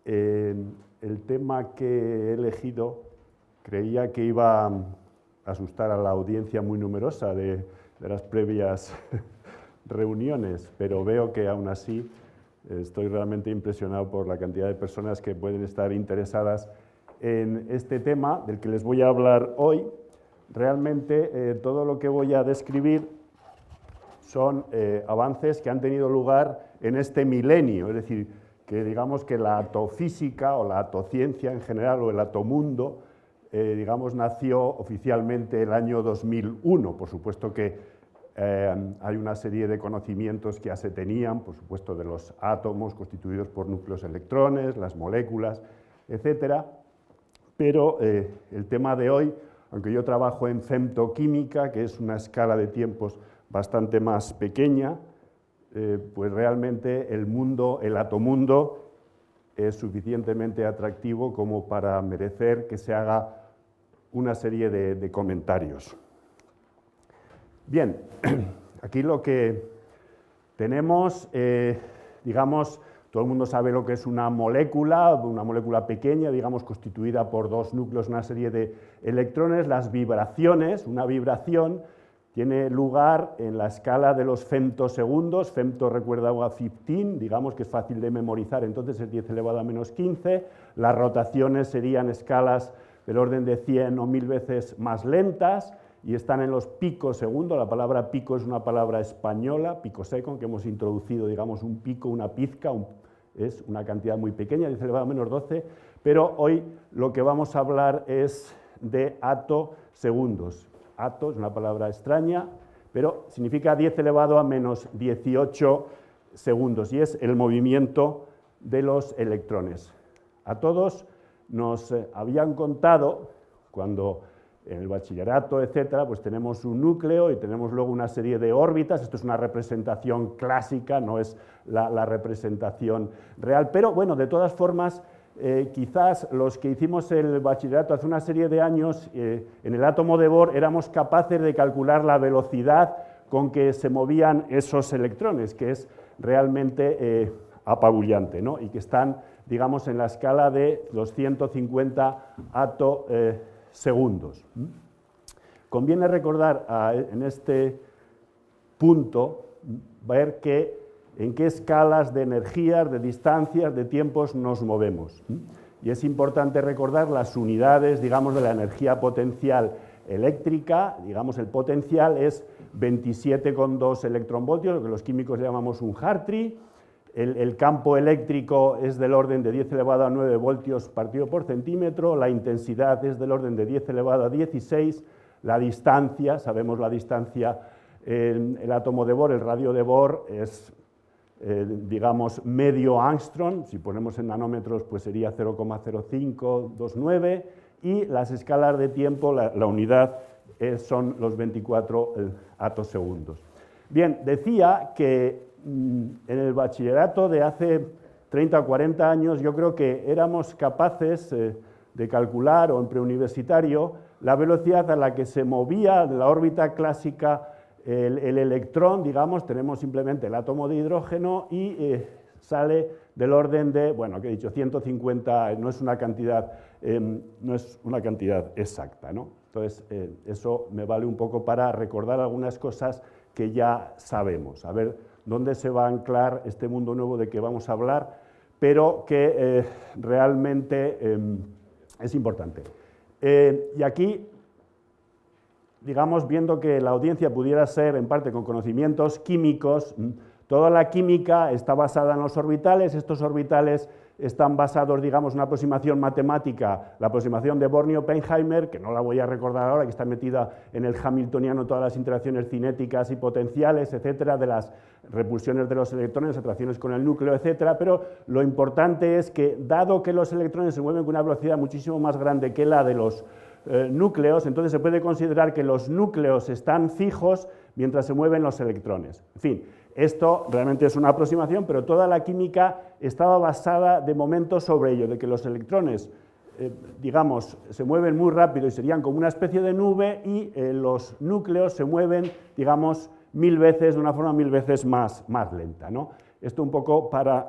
El tema que he elegido creía que iba a asustar a la audiencia muy numerosa de las previas reuniones, pero veo que aún así estoy realmente impresionado por la cantidad de personas que pueden estar interesadas en este tema del que les voy a hablar hoy. Realmente todo lo que voy a describir son avances que han tenido lugar en este milenio, es decir, que digamos que la atofísica o la atociencia en general o el atomundo, digamos, nació oficialmente el año 2001. Por supuesto que hay una serie de conocimientos que ya se tenían, por supuesto, de los átomos constituidos por núcleos electrones, las moléculas, etcétera, pero el tema de hoy, aunque yo trabajo en femtoquímica, que es una escala de tiempos bastante más pequeña, pues realmente el mundo, el atomundo, es suficientemente atractivo como para merecer que se haga una serie de comentarios. Bien, aquí lo que tenemos, digamos, todo el mundo sabe lo que es una molécula pequeña, digamos, constituida por dos núcleos, una serie de electrones. Las vibraciones, una vibración tiene lugar en la escala de los femtosegundos. Femto recuerda a 15, digamos que es fácil de memorizar, entonces es 10 elevado a menos 15. Las rotaciones serían escalas del orden de 100 o 1000 veces más lentas y están en los picosegundos. La palabra pico es una palabra española, picosecond, que hemos introducido, digamos, un pico, una pizca, es una cantidad muy pequeña, 10 elevado a menos 12, pero hoy lo que vamos a hablar es de atosegundos. Ato es una palabra extraña, pero significa 10 elevado a menos 18 segundos, y es el movimiento de los electrones. A todos nos habían contado, cuando en el bachillerato, etcétera, pues tenemos un núcleo y tenemos luego una serie de órbitas. Esto es una representación clásica, no es la representación real, pero bueno, de todas formas, quizás los que hicimos el bachillerato hace una serie de años, en el átomo de Bohr éramos capaces de calcular la velocidad con que se movían esos electrones, que es realmente apabullante, ¿no? Y que están, digamos, en la escala de los 150 atosegundos. Conviene recordar en este punto, ver en qué escalas de energías, de distancias, de tiempos nos movemos. Y es importante recordar las unidades, digamos, de la energía potencial eléctrica. Digamos, el potencial es 27,2 electronvoltios, lo que los químicos llamamos un Hartree. El campo eléctrico es del orden de 10 elevado a 9 voltios partido por centímetro, la intensidad es del orden de 10 elevado a 16, la distancia, sabemos la distancia, el átomo de Bohr, el radio de Bohr es, digamos, medio Angstrom, si ponemos en nanómetros pues sería 0,0529, y las escalas de tiempo, la unidad son los 24 atosegundos. Bien, decía que en el bachillerato de hace 30 o 40 años yo creo que éramos capaces de calcular, o en preuniversitario, la velocidad a la que se movía en la órbita clásica el electrón. Digamos, tenemos simplemente el átomo de hidrógeno y sale del orden de, bueno, que he dicho, 150, no es una cantidad exacta, ¿no? Entonces, eso me vale un poco para recordar algunas cosas que ya sabemos, a ver dónde se va a anclar este mundo nuevo de que vamos a hablar, pero que realmente es importante. Y aquí, digamos, viendo que la audiencia pudiera ser en parte con conocimientos químicos, toda la química está basada en los orbitales. Estos orbitales están basados, digamos, en una aproximación matemática, la aproximación de Born y Oppenheimer, que no la voy a recordar ahora, que está metida en el hamiltoniano, todas las interacciones cinéticas y potenciales, etcétera, de las repulsiones de los electrones, atracciones con el núcleo, etcétera, pero lo importante es que, dado que los electrones se mueven con una velocidad muchísimo más grande que la de los núcleos, entonces se puede considerar que los núcleos están fijos mientras se mueven los electrones. En fin, esto realmente es una aproximación, pero toda la química estaba basada de momento sobre ello, de que los electrones, digamos, se mueven muy rápido y serían como una especie de nube, y los núcleos se mueven, digamos, 1000 veces, de una forma 1000 veces más lenta, ¿no? Esto un poco para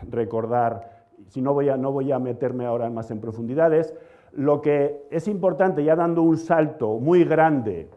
recordar si no voy a meterme ahora más en profundidades. Lo que es importante, ya dando un salto muy grande,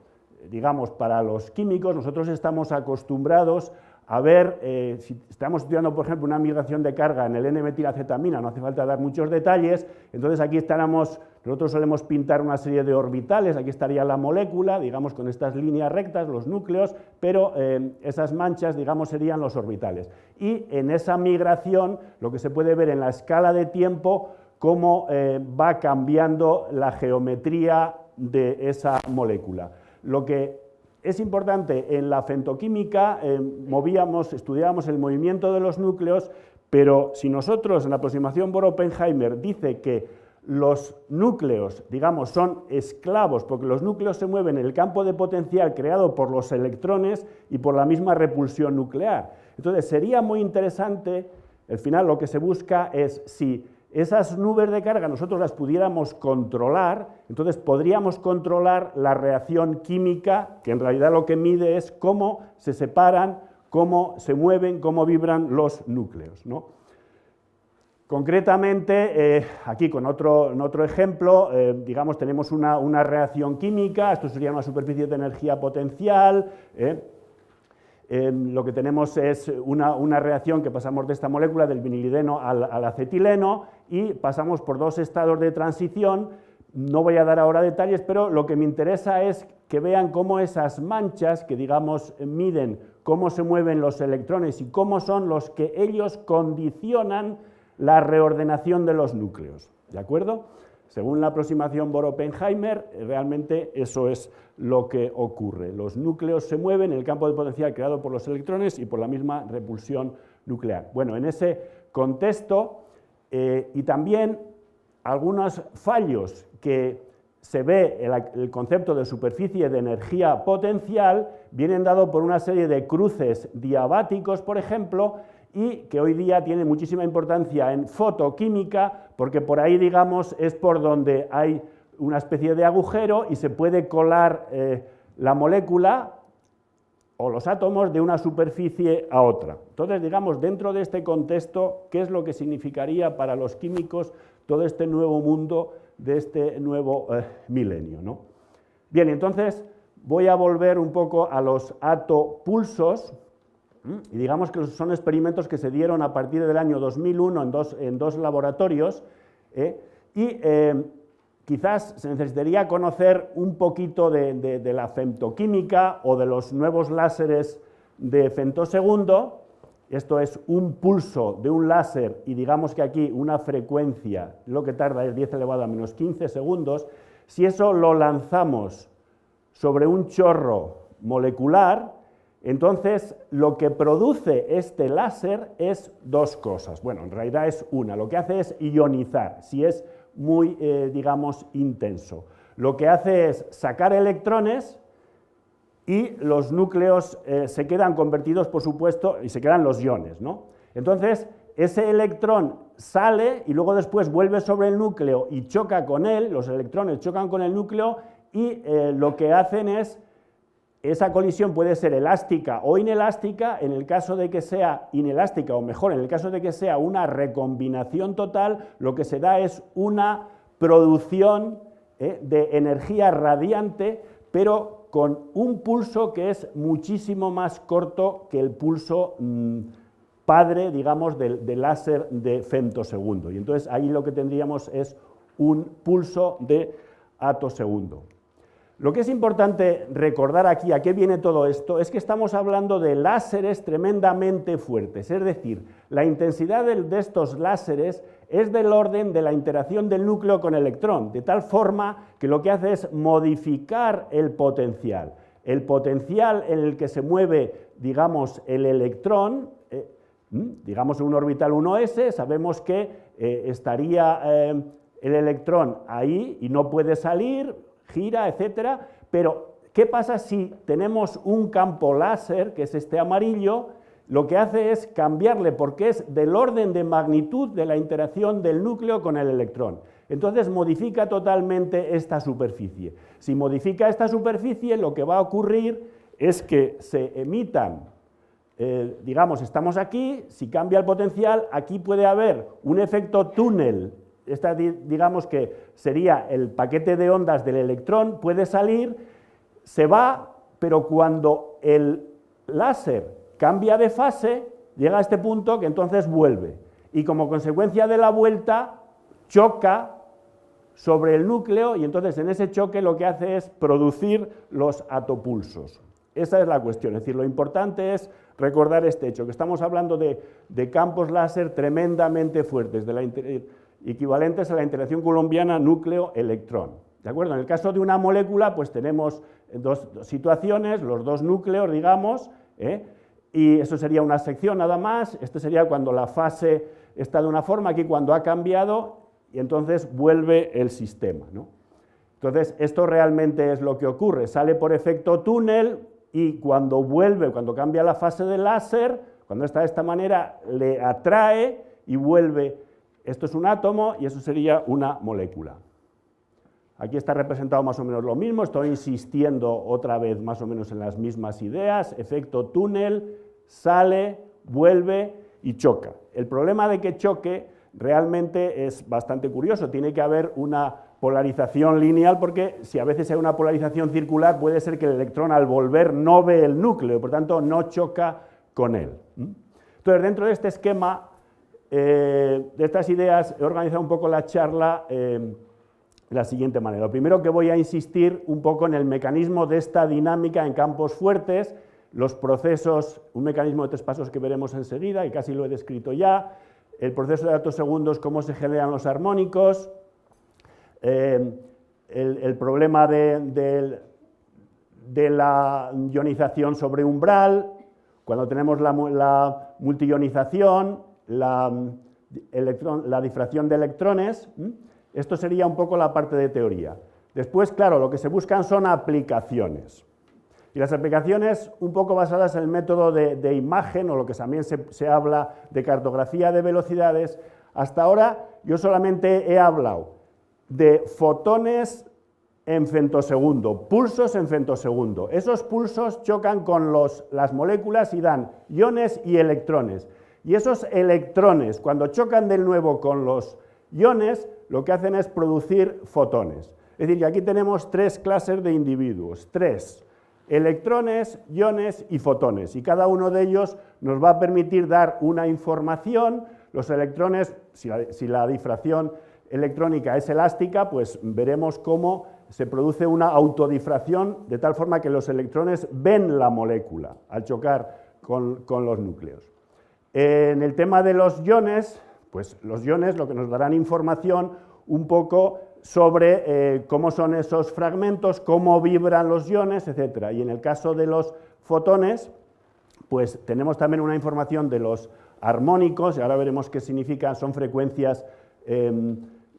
digamos, para los químicos, nosotros estamos acostumbrados a ver, si estamos estudiando, por ejemplo, una migración de carga en el N-metilacetamina, no hace falta dar muchos detalles, entonces aquí nosotros solemos pintar una serie de orbitales, aquí estaría la molécula, digamos, con estas líneas rectas, los núcleos, pero esas manchas, digamos, serían los orbitales. Y en esa migración, lo que se puede ver en la escala de tiempo, cómo va cambiando la geometría de esa molécula. Lo que es importante, en la femtoquímica estudiábamos el movimiento de los núcleos, pero si nosotros en la aproximación Bohr-Oppenheimer dice que los núcleos, digamos, son esclavos, porque los núcleos se mueven en el campo de potencial creado por los electrones y por la misma repulsión nuclear. Entonces sería muy interesante, al final lo que se busca es si esas nubes de carga nosotros las pudiéramos controlar, entonces podríamos controlar la reacción química, que en realidad lo que mide es cómo se separan, cómo se mueven, cómo vibran los núcleos, ¿no? Concretamente, aquí con otro ejemplo, digamos, tenemos una reacción química, esto sería una superficie de energía potencial, lo que tenemos es una reacción que pasamos de esta molécula del vinilideno al acetileno y pasamos por dos estados de transición. No voy a dar ahora detalles, pero lo que me interesa es que vean cómo esas manchas que, digamos, miden cómo se mueven los electrones y cómo son los que ellos condicionan la reordenación de los núcleos, ¿de acuerdo? Según la aproximación Bohr-Oppenheimer, realmente eso es lo que ocurre. Los núcleos se mueven en el campo de potencial creado por los electrones y por la misma repulsión nuclear. Bueno, en ese contexto, y también algunos fallos que se ve el concepto de superficie de energía potencial, vienen dados por una serie de cruces diabáticos, por ejemplo, y que hoy día tiene muchísima importancia en fotoquímica, porque por ahí, digamos, es por donde hay una especie de agujero y se puede colar la molécula o los átomos de una superficie a otra. Entonces, digamos, dentro de este contexto, ¿qué es lo que significaría para los químicos todo este nuevo mundo de este nuevo milenio, ¿no? Bien, entonces voy a volver un poco a los atopulsos. Y digamos que son experimentos que se dieron a partir del año 2001 en dos laboratorios, quizás se necesitaría conocer un poquito de la femtoquímica o de los nuevos láseres de femtosegundo. Esto es un pulso de un láser y digamos que aquí una frecuencia, lo que tarda es 10 elevado a menos 15 segundos. Si eso lo lanzamos sobre un chorro molecular, entonces, lo que produce este láser es dos cosas. Bueno, en realidad es una. Lo que hace es ionizar, si es muy, digamos, intenso. Lo que hace es sacar electrones y los núcleos se quedan convertidos, por supuesto, y se quedan los iones, ¿no? Entonces, ese electrón sale y luego después vuelve sobre el núcleo y choca con él, los electrones chocan con el núcleo y lo que hacen es esa colisión puede ser elástica o inelástica. En el caso de que sea inelástica, o mejor, en el caso de que sea una recombinación total, lo que se da es una producción de energía radiante, pero con un pulso que es muchísimo más corto que el pulso padre, digamos, del láser de femtosegundo. Y entonces ahí lo que tendríamos es un pulso de atosegundo. Lo que es importante recordar aquí, ¿a qué viene todo esto? Es que estamos hablando de láseres tremendamente fuertes, es decir, la intensidad de estos láseres es del orden de la interacción del núcleo con el electrón, de tal forma que lo que hace es modificar el potencial. El potencial en el que se mueve, digamos, el electrón, digamos en un orbital 1s, sabemos que estaría el electrón ahí y no puede salir, gira, etcétera, pero ¿qué pasa si tenemos un campo láser, que es este amarillo? Lo que hace es cambiarle, porque es del orden de magnitud de la interacción del núcleo con el electrón. Entonces modifica totalmente esta superficie. Si modifica esta superficie, lo que va a ocurrir es que se emitan digamos, estamos aquí, si cambia el potencial, aquí puede haber un efecto túnel. Digamos que sería el paquete de ondas del electrón, puede salir, se va, pero cuando el láser cambia de fase, llega a este punto que entonces vuelve. Y como consecuencia de la vuelta, choca sobre el núcleo y entonces en ese choque lo que hace es producir los atopulsos. Esa es la cuestión, es decir, lo importante es recordar este hecho, que estamos hablando de campos láser tremendamente fuertes, equivalentes a la interacción coulombiana núcleo-electrón. ¿De acuerdo? En el caso de una molécula, pues tenemos dos situaciones, los dos núcleos, digamos, y eso sería una sección nada más, esto sería cuando la fase está de una forma, aquí cuando ha cambiado, y entonces vuelve el sistema, ¿no? Entonces, esto realmente es lo que ocurre, sale por efecto túnel, y cuando vuelve, cuando cambia la fase del láser, cuando está de esta manera, le atrae y vuelve. Esto es un átomo y eso sería una molécula. Aquí está representado más o menos lo mismo, estoy insistiendo otra vez más o menos en las mismas ideas, efecto túnel, sale, vuelve y choca. El problema de que choque realmente es bastante curioso, tiene que haber una polarización lineal porque si a veces hay una polarización circular puede ser que el electrón al volver no ve el núcleo, por tanto no choca con él. Entonces dentro de este esquema, de estas ideas, he organizado un poco la charla de la siguiente manera. Lo primero que voy a insistir un poco en el mecanismo de esta dinámica en campos fuertes, los procesos, un mecanismo de 3 pasos que veremos enseguida, y casi lo he descrito ya, el proceso de datos segundos, cómo se generan los armónicos, el problema de la ionización sobre umbral, cuando tenemos la multiionización, la difracción de electrones. Esto sería un poco la parte de teoría. Después, claro, lo que se buscan son aplicaciones. Y las aplicaciones un poco basadas en el método de imagen, o lo que también se habla de cartografía de velocidades. Hasta ahora yo solamente he hablado de fotones en femtosegundo, pulsos en femtosegundo. Esos pulsos chocan con las moléculas y dan iones y electrones. Y esos electrones, cuando chocan de nuevo con los iones, lo que hacen es producir fotones. Es decir, que aquí tenemos 3 clases de individuos, 3. Electrones, iones y fotones, y cada uno de ellos nos va a permitir dar una información. Los electrones, si la difracción electrónica es elástica, pues veremos cómo se produce una autodifracción de tal forma que los electrones ven la molécula al chocar con los núcleos. En el tema de los iones, pues los iones lo que nos darán información un poco sobre cómo son esos fragmentos, cómo vibran los iones, etc. Y en el caso de los fotones, pues tenemos también una información de los armónicos, y ahora veremos qué significan, son frecuencias,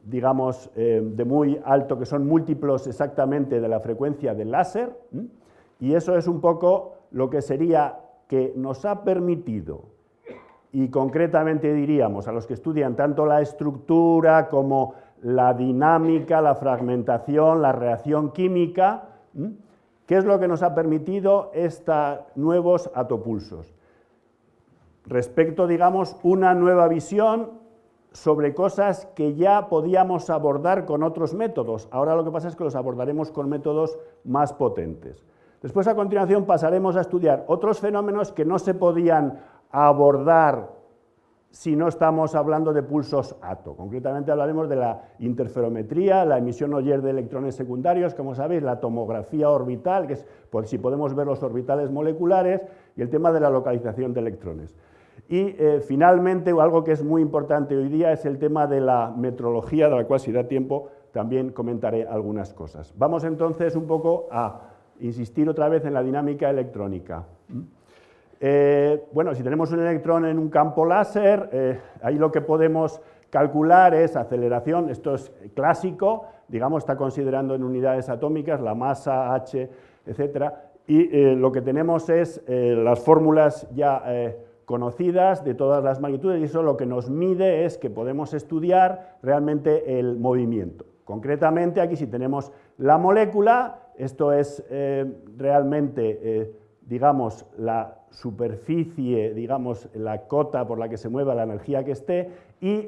digamos, de muy alto, que son múltiplos exactamente de la frecuencia del láser, y eso es un poco lo que sería que nos ha permitido, y concretamente diríamos a los que estudian tanto la estructura como la dinámica, la fragmentación, la reacción química, ¿qué es lo que nos ha permitido estos nuevos atopulsos? Respecto, digamos, una nueva visión sobre cosas que ya podíamos abordar con otros métodos. Ahora lo que pasa es que los abordaremos con métodos más potentes. Después, a continuación, pasaremos a estudiar otros fenómenos que no se podían abordar si no estamos hablando de pulsos ATO. Concretamente hablaremos de la interferometría, la emisión Oyer de electrones secundarios, como sabéis, la tomografía orbital, que es por si podemos ver los orbitales moleculares, y el tema de la localización de electrones. Y finalmente, algo que es muy importante hoy día es el tema de la metrología, de la cual, si da tiempo, también comentaré algunas cosas. Vamos entonces un poco a insistir otra vez en la dinámica electrónica. Bueno, si tenemos un electrón en un campo láser, ahí lo que podemos calcular es aceleración, esto es clásico, digamos, está considerando en unidades atómicas la masa, h, etcétera, y lo que tenemos es las fórmulas ya conocidas de todas las magnitudes, y eso lo que nos mide es que podemos estudiar realmente el movimiento. Concretamente, aquí si tenemos la molécula, esto es realmente digamos, la superficie, digamos, la cota por la que se mueva la energía que esté, y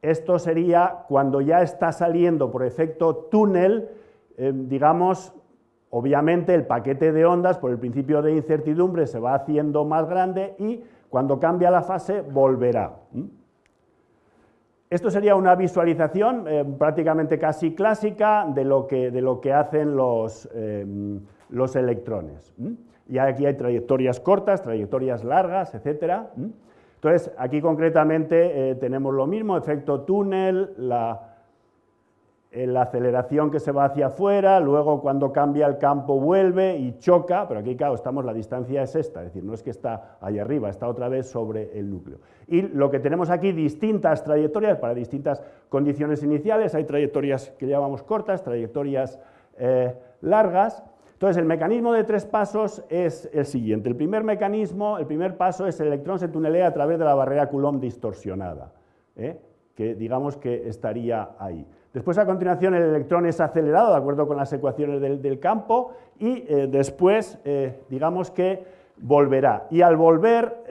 esto sería cuando ya está saliendo por efecto túnel, digamos, obviamente el paquete de ondas, por el principio de incertidumbre, se va haciendo más grande y cuando cambia la fase volverá. Esto sería una visualización prácticamente casi clásica de lo que hacen los electrones. Y aquí hay trayectorias cortas, trayectorias largas, etc. Entonces, aquí concretamente tenemos lo mismo, efecto túnel, la aceleración que se va hacia afuera, luego cuando cambia el campo vuelve y choca, pero aquí, claro, la distancia es esta, es decir, no es que está ahí arriba, está otra vez sobre el núcleo. Y lo que tenemos aquí, distintas trayectorias para distintas condiciones iniciales, hay trayectorias que llamamos cortas, trayectorias largas. Entonces, el mecanismo de 3 pasos es el siguiente. El primer paso es el electrón se tunelea a través de la barrera Coulomb distorsionada, que digamos que estaría ahí. Después, a continuación, el electrón es acelerado de acuerdo con las ecuaciones del campo y después, digamos que volverá. Y al volver,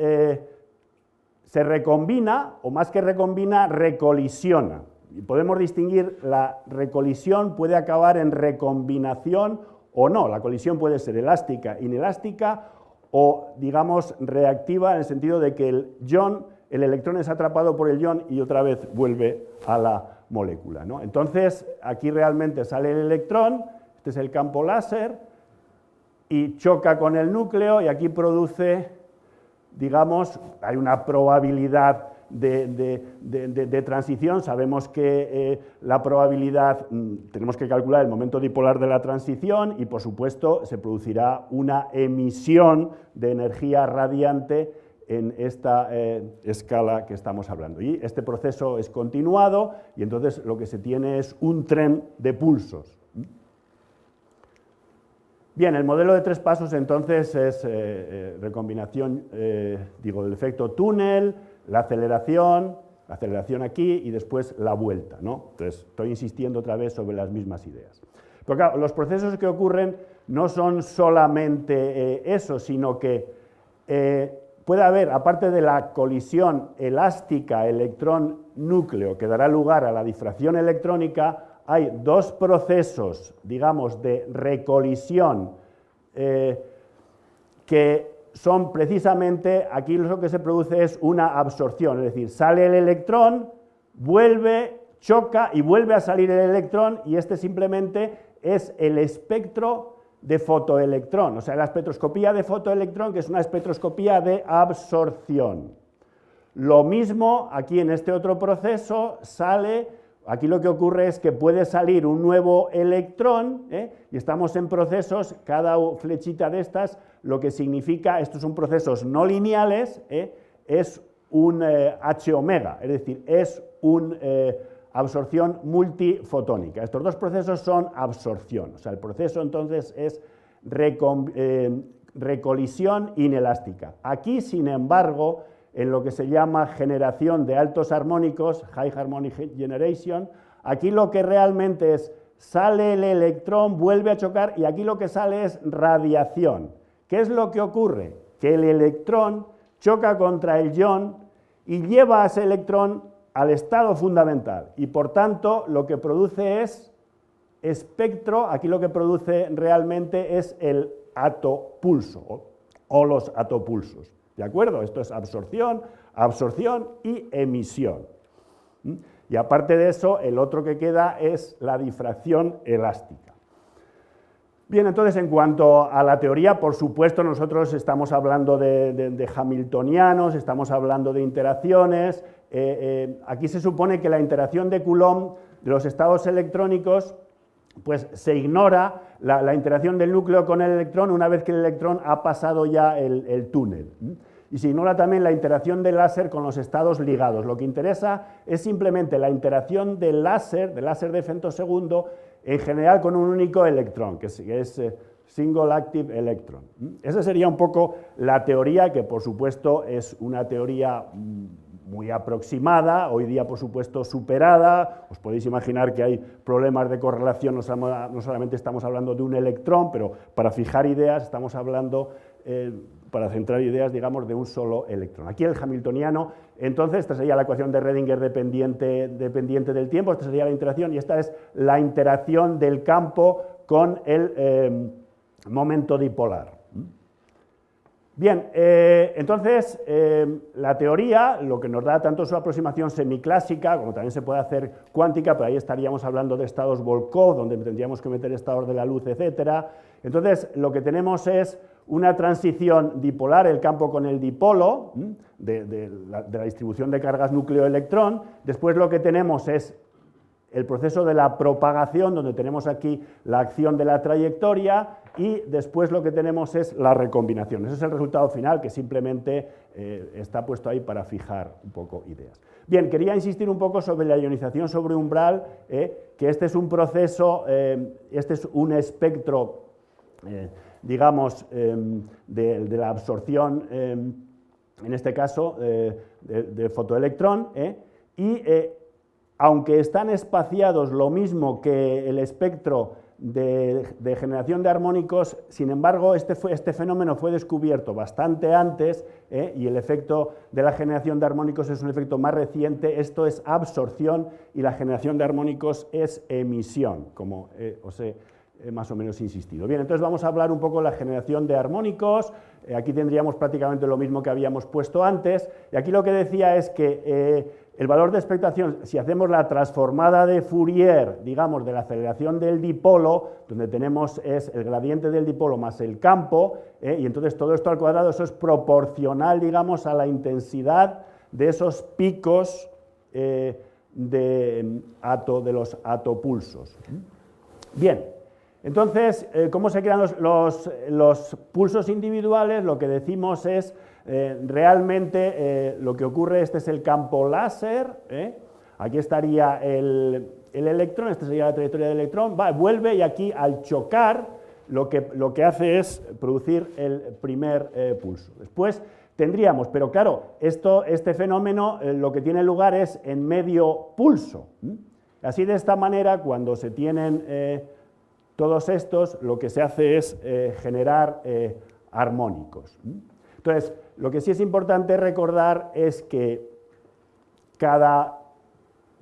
se recombina, o más que recombina, recolisiona. Y podemos distinguir, la recolisión puede acabar en recombinación o no. La colisión puede ser elástica, inelástica o, digamos, reactiva en el sentido de que el electrón es atrapado por el ion y otra vez vuelve a la molécula, ¿no? Entonces, aquí realmente sale el electrón, este es el campo láser, y choca con el núcleo y aquí produce, digamos, hay una probabilidad de transición, sabemos que la probabilidad, tenemos que calcular el momento dipolar de la transición y por supuesto se producirá una emisión de energía radiante en esta escala que estamos hablando. Y este proceso es continuado y entonces lo que se tiene es un tren de pulsos. Bien, el modelo de 3 pasos entonces es recombinación, del efecto túnel, la aceleración aquí y después la vuelta, ¿no? Entonces, estoy insistiendo otra vez sobre las mismas ideas. Pero claro, los procesos que ocurren no son solamente eso, sino que puede haber, aparte de la colisión elástica electrón-núcleo que dará lugar a la difracción electrónica, hay 2 procesos, digamos, de recolisión que son precisamente, aquí lo que se produce es una absorción, es decir, sale el electrón, vuelve, choca y vuelve a salir el electrón y este simplemente es el espectro de fotoelectrón, o sea, la espectroscopía de fotoelectrón, que es una espectroscopía de absorción. Lo mismo aquí en este otro proceso sale, aquí lo que ocurre es que puede salir un nuevo electrón, y estamos en procesos, cada flechita de estas, lo que significa, estos son procesos no lineales, es un H-omega, es decir, es una absorción multifotónica. Estos 2 procesos son absorción, o sea, el proceso entonces es recolisión inelástica. Aquí, sin embargo, en lo que se llama generación de altos armónicos, High Harmonic Generation, aquí lo que realmente es, sale el electrón, vuelve a chocar y aquí lo que sale es radiación. ¿Qué es lo que ocurre? Que el electrón choca contra el ion y lleva a ese electrón al estado fundamental y por tanto lo que produce es espectro, aquí lo que produce realmente es el atopulso o los atopulsos. ¿De acuerdo? Esto es absorción, absorción y emisión. Y aparte de eso, el otro que queda es la difracción elástica. Bien, entonces, en cuanto a la teoría, por supuesto, nosotros estamos hablando de hamiltonianos, estamos hablando de interacciones. Aquí se supone que la interacción de Coulomb de los estados electrónicos, pues se ignora la interacción del núcleo con el electrón una vez que el electrón ha pasado ya el túnel. Y se ignora también la interacción del láser con los estados ligados. Lo que interesa es simplemente la interacción del láser de femtosegundo, en general con un único electrón, que es Single Active Electron. Esa sería un poco la teoría, que por supuesto es una teoría muy aproximada, hoy día por supuesto superada. Os podéis imaginar que hay problemas de correlación, no solamente estamos hablando de un electrón, pero para fijar ideas estamos hablando, para centrar ideas, digamos, de un solo electrón. Aquí el hamiltoniano, entonces, esta sería la ecuación de Redinger dependiente del tiempo, esta sería la interacción, y esta es la interacción del campo con el momento dipolar. Bien, entonces, la teoría, lo que nos da tanto su aproximación semiclásica, como también se puede hacer cuántica, pero ahí estaríamos hablando de estados Volkov, donde tendríamos que meter estados de la luz, etcétera. Entonces, lo que tenemos es una transición dipolar, el campo con el dipolo, de la distribución de cargas núcleo-electrón. Después lo que tenemos es el proceso de la propagación, donde tenemos aquí la acción de la trayectoria, y después lo que tenemos es la recombinación. Ese es el resultado final, que simplemente está puesto ahí para fijar un poco ideas. Bien, quería insistir un poco sobre la ionización sobre umbral, que este es un proceso, este es un espectro, digamos, de la absorción, en este caso, de fotoelectrón, y aunque están espaciados lo mismo que el espectro de generación de armónicos, sin embargo, este fenómeno fue descubierto bastante antes, y el efecto de la generación de armónicos es un efecto más reciente. Esto es absorción y la generación de armónicos es emisión, como os he más o menos insistido. Bien, entonces vamos a hablar un poco de la generación de armónicos. Aquí tendríamos prácticamente lo mismo que habíamos puesto antes, y aquí lo que decía es que el valor de expectación, si hacemos la transformada de Fourier, digamos, de la aceleración del dipolo, donde tenemos es el gradiente del dipolo más el campo, y entonces todo esto al cuadrado, eso es proporcional, digamos, a la intensidad de esos picos de los atopulsos. Bien, entonces, ¿cómo se crean los pulsos individuales? Lo que decimos es, realmente lo que ocurre, este es el campo láser, aquí estaría el electrón, esta sería la trayectoria del electrón, vuelve, y aquí al chocar lo que hace es producir el primer pulso. Después tendríamos, pero claro, este fenómeno lo que tiene lugar es en medio pulso. Así, de esta manera, cuando se tienen todos estos, lo que se hace es generar armónicos. Entonces, lo que sí es importante recordar es que cada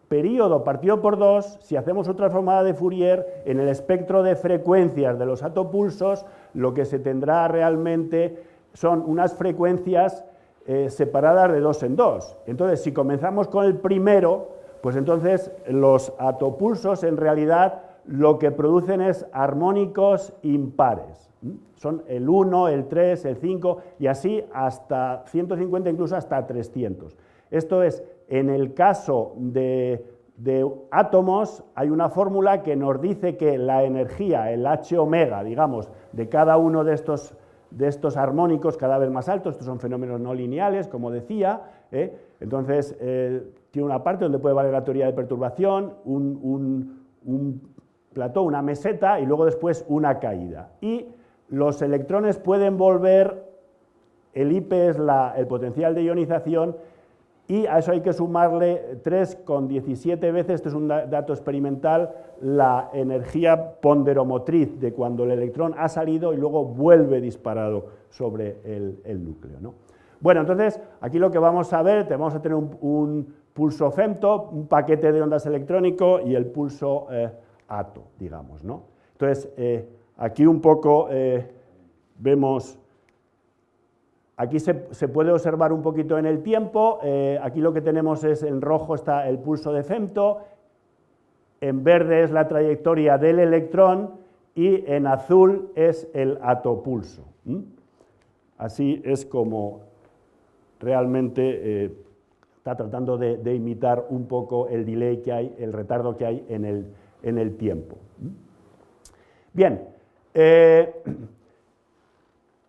periodo partido por 2, si hacemos otra transformada de Fourier, en el espectro de frecuencias de los atopulsos, lo que se tendrá realmente son unas frecuencias separadas de 2 en 2. Entonces, si comenzamos con el primero, pues entonces los atopulsos en realidad lo que producen es armónicos impares. Son el 1, el 3, el 5 y así hasta 150, incluso hasta 300. Esto es, en el caso de átomos, hay una fórmula que nos dice que la energía, el H omega, digamos, de cada uno de estos armónicos cada vez más altos, estos son fenómenos no lineales, como decía, entonces tiene una parte donde puede valer la teoría de perturbación, un plató, una meseta, y luego después una caída. Y los electrones pueden volver, el IP es el potencial de ionización, y a eso hay que sumarle 3,17 veces, este es un dato experimental, la energía ponderomotriz de cuando el electrón ha salido y luego vuelve disparado sobre el núcleo, ¿no? Bueno, entonces, aquí lo que vamos a ver, vamos a tener un pulso femto, un paquete de ondas electrónico, y el pulso ato, digamos, ¿no? Entonces, aquí un poco vemos, aquí se puede observar un poquito en el tiempo, aquí lo que tenemos es, en rojo está el pulso de femto, en verde es la trayectoria del electrón, y en azul es el atopulso. Así es como realmente está tratando de imitar un poco el delay que hay, el retardo que hay en el tiempo. Bien,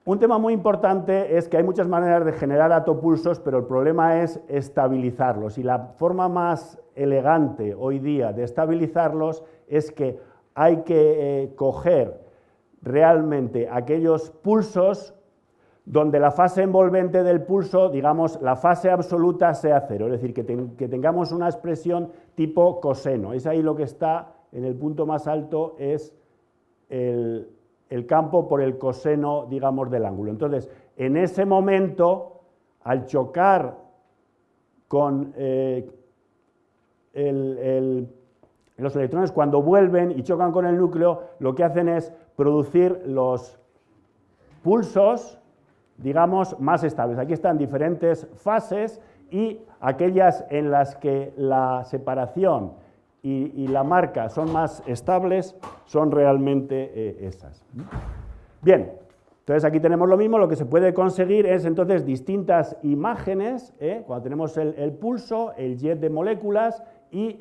un tema muy importante es que hay muchas maneras de generar atopulsos, pero el problema es estabilizarlos, y la forma más elegante hoy día de estabilizarlos es que hay que coger realmente aquellos pulsos donde la fase envolvente del pulso, digamos, la fase absoluta sea cero, es decir, que tengamos una expresión tipo coseno. Es ahí lo que está en el punto más alto, es el campo por el coseno, digamos, del ángulo. Entonces, en ese momento, al chocar con los electrones, cuando vuelven y chocan con el núcleo, lo que hacen es producir los pulsos, digamos, más estables. Aquí están diferentes fases y aquellas en las que la separación y la marca son más estables son realmente esas. Bien, entonces aquí tenemos lo mismo. Lo que se puede conseguir es entonces distintas imágenes, cuando tenemos el pulso, el jet de moléculas y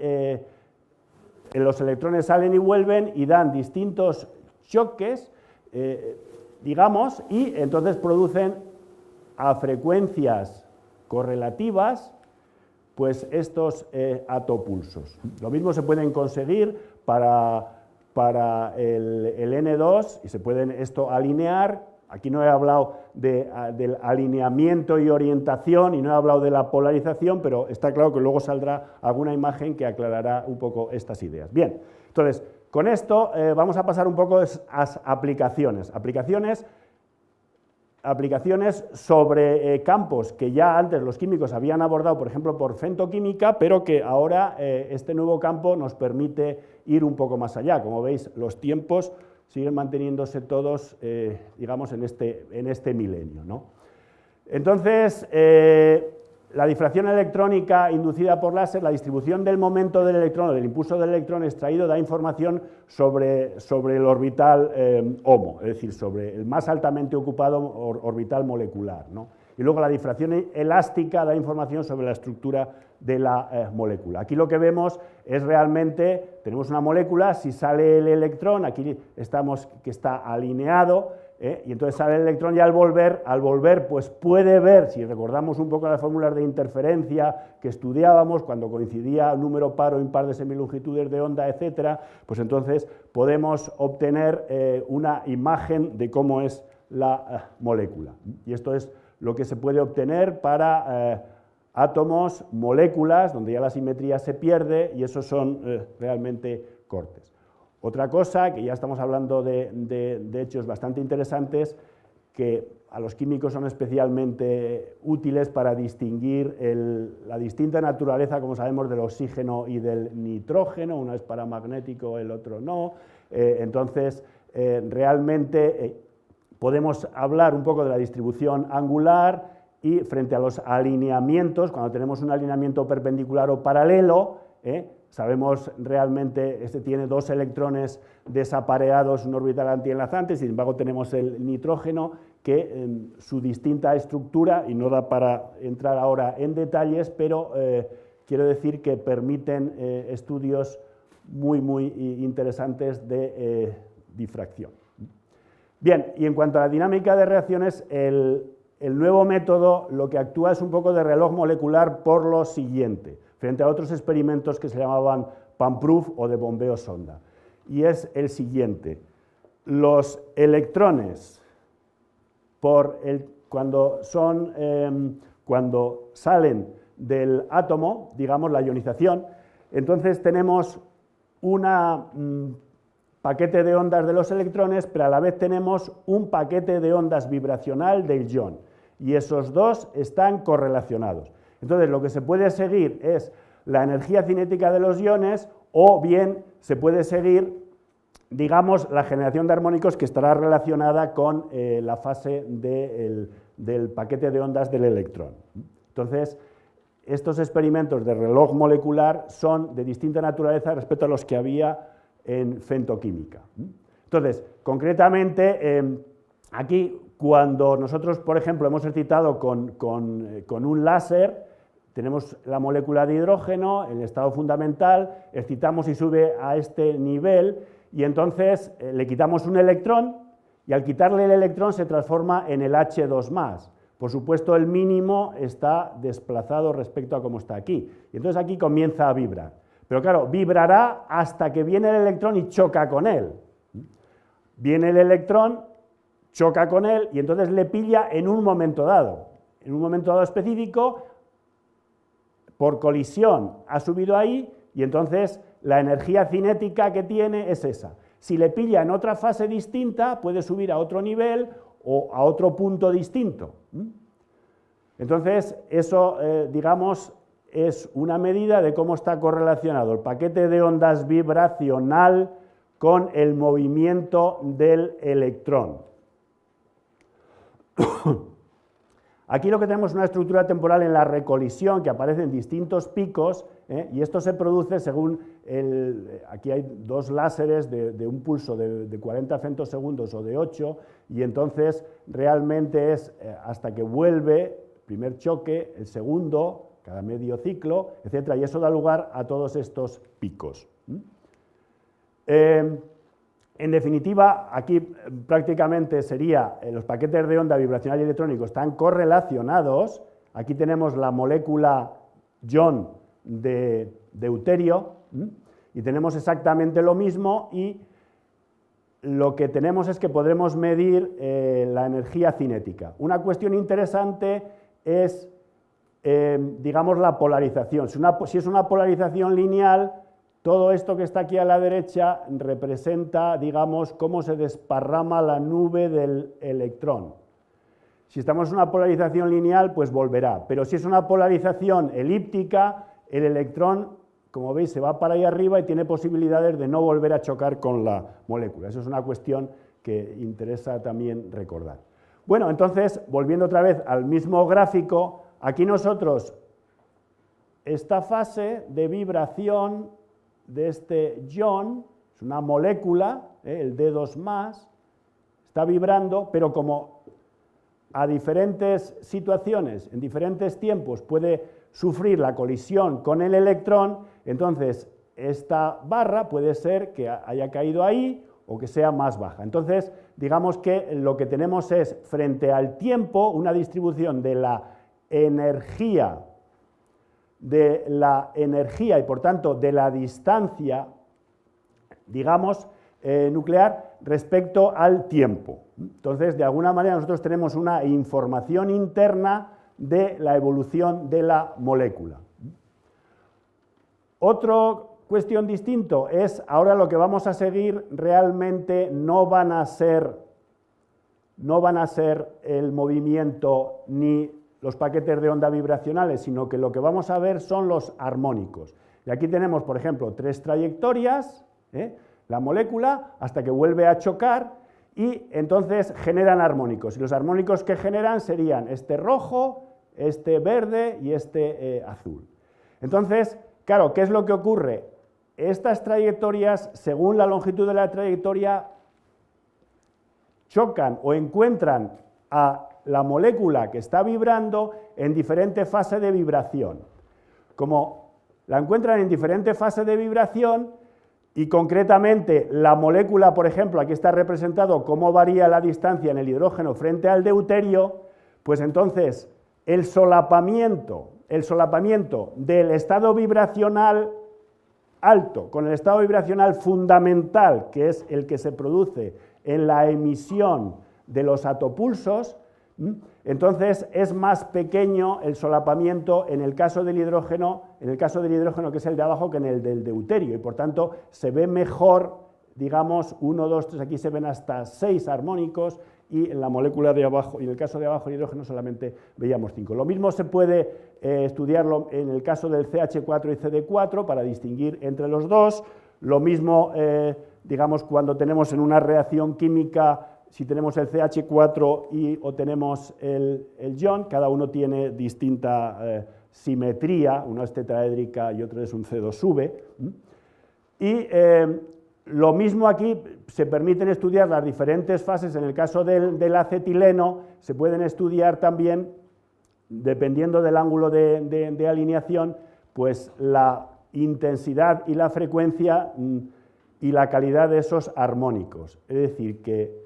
los electrones salen y vuelven y dan distintos choques, digamos, y entonces producen a frecuencias correlativas pues estos atopulsos. Lo mismo se pueden conseguir para el N2 y se pueden esto alinear. Aquí no he hablado del alineamiento y orientación y no he hablado de la polarización, pero está claro que luego saldrá alguna imagen que aclarará un poco estas ideas. Bien, entonces, con esto vamos a pasar un poco a aplicaciones. Aplicaciones sobre campos que ya antes los químicos habían abordado, por ejemplo, por femtoquímica, pero que ahora este nuevo campo nos permite ir un poco más allá. Como veis, los tiempos siguen manteniéndose todos, digamos, en este milenio, ¿no? Entonces, la difracción electrónica inducida por láser, la distribución del momento del electrón o del impulso del electrón extraído da información sobre el orbital HOMO, es decir, sobre el más altamente ocupado orbital molecular, ¿no? Y luego la difracción elástica da información sobre la estructura de la molécula. Aquí lo que vemos es realmente, tenemos una molécula, si sale el electrón, aquí estamos que está alineado, y entonces sale el electrón y al volver pues puede ver, si recordamos un poco las fórmulas de interferencia que estudiábamos, cuando coincidía número par o impar de semilongitudes de onda, etcétera, pues entonces podemos obtener una imagen de cómo es la molécula. Y esto es lo que se puede obtener para átomos, moléculas, donde ya la simetría se pierde, y esos son realmente cortes. Otra cosa, que ya estamos hablando de hechos bastante interesantes, que a los químicos son especialmente útiles para distinguir la distinta naturaleza, como sabemos, del oxígeno y del nitrógeno, uno es paramagnético, el otro no. Entonces, realmente podemos hablar un poco de la distribución angular y frente a los alineamientos, cuando tenemos un alineamiento perpendicular o paralelo, sabemos realmente, este tiene dos electrones desapareados, un orbital antienlazante, sin embargo tenemos el nitrógeno que su distinta estructura, y no da para entrar ahora en detalles, pero quiero decir que permiten estudios muy interesantes de difracción. Bien, y en cuanto a la dinámica de reacciones, el nuevo método lo que actúa es un poco de reloj molecular por lo siguiente, frente a otros experimentos que se llamaban pan-proof o de bombeo sonda. Y es el siguiente: los electrones, cuando salen del átomo, digamos la ionización, entonces tenemos un paquete de ondas de los electrones, pero a la vez tenemos un paquete de ondas vibracional del ion, y esos dos están correlacionados. Entonces, lo que se puede seguir es la energía cinética de los iones, o bien se puede seguir, digamos, la generación de armónicos, que estará relacionada con la fase del paquete de ondas del electrón. Entonces, estos experimentos de reloj molecular son de distinta naturaleza respecto a los que había en femtoquímica. Entonces, concretamente, aquí, cuando nosotros, por ejemplo, hemos excitado con un láser, tenemos la molécula de hidrógeno en el estado fundamental, excitamos y sube a este nivel, y entonces le quitamos un electrón, y al quitarle el electrón se transforma en el H2+. Por supuesto, el mínimo está desplazado respecto a cómo está aquí, y entonces aquí comienza a vibrar. Pero claro, vibrará hasta que viene el electrón y choca con él. Viene el electrón, choca con él y entonces le pilla en un momento dado. En un momento dado específico, por colisión ha subido ahí y entonces la energía cinética que tiene es esa. Si le pilla en otra fase distinta, puede subir a otro nivel o a otro punto distinto. Entonces, eso, digamos, es una medida de cómo está correlacionado el paquete de ondas vibracional con el movimiento del electrón. Aquí lo que tenemos es una estructura temporal en la recolisión que aparece en distintos picos, y esto se produce según aquí hay dos láseres de un pulso de 40 femtosegundos o de 8, y entonces realmente es hasta que vuelve, primer choque, el segundo, cada medio ciclo, etcétera, y eso da lugar a todos estos picos. En definitiva, aquí prácticamente sería, los paquetes de onda vibracional y electrónico están correlacionados. Aquí tenemos la molécula John de deuterio, y tenemos exactamente lo mismo, y lo que tenemos es que podremos medir la energía cinética. Una cuestión interesante es, digamos, la polarización. Si es una polarización lineal, todo esto que está aquí a la derecha representa, digamos, cómo se desparrama la nube del electrón. Si estamos en una polarización lineal, pues volverá, pero si es una polarización elíptica, el electrón, como veis, se va para ahí arriba y tiene posibilidades de no volver a chocar con la molécula. Eso es una cuestión que interesa también recordar. Bueno, entonces, volviendo otra vez al mismo gráfico, aquí nosotros, esta fase de vibración de este ion, es una molécula, el D2+, está vibrando, pero como a diferentes situaciones, en diferentes tiempos, puede sufrir la colisión con el electrón, entonces esta barra puede ser que haya caído ahí o que sea más baja. Entonces, digamos que lo que tenemos es, frente al tiempo, una distribución de la energía y por tanto de la distancia, digamos, nuclear respecto al tiempo. Entonces, de alguna manera nosotros tenemos una información interna de la evolución de la molécula. Otra cuestión distinto es, ahora lo que vamos a seguir realmente no van a ser el movimiento ni los paquetes de onda vibracionales, sino que lo que vamos a ver son los armónicos. Y aquí tenemos, por ejemplo, 3 trayectorias, la molécula, hasta que vuelve a chocar, y entonces generan armónicos. Y los armónicos que generan serían este rojo, este verde y este azul. Entonces, claro, ¿qué es lo que ocurre? Estas trayectorias, según la longitud de la trayectoria, chocan o encuentran a la molécula que está vibrando en diferente fase de vibración. Como la encuentran en diferente fase de vibración, y concretamente la molécula, por ejemplo, aquí está representado cómo varía la distancia en el hidrógeno frente al deuterio, pues entonces el solapamiento del estado vibracional alto con el estado vibracional fundamental, que es el que se produce en la emisión de los atopulsos, entonces es más pequeño el solapamiento en el caso del hidrógeno, que es el de abajo, que en el del deuterio, y por tanto se ve mejor, digamos, 1, 2, 3, aquí se ven hasta 6 armónicos, y en la molécula de abajo, y en el caso de abajo el hidrógeno solamente veíamos 5. Lo mismo se puede estudiarlo en el caso del CH4 y CD4 para distinguir entre los dos. Lo mismo, digamos, cuando tenemos en una reacción química, si tenemos el CH4 o tenemos el ion, cada uno tiene distinta simetría, uno es tetraédrica y otro es un C2V. Y lo mismo aquí, se permiten estudiar las diferentes fases. En el caso del acetileno, se pueden estudiar también, dependiendo del ángulo de alineación, pues la intensidad y la frecuencia y la calidad de esos armónicos. Es decir, que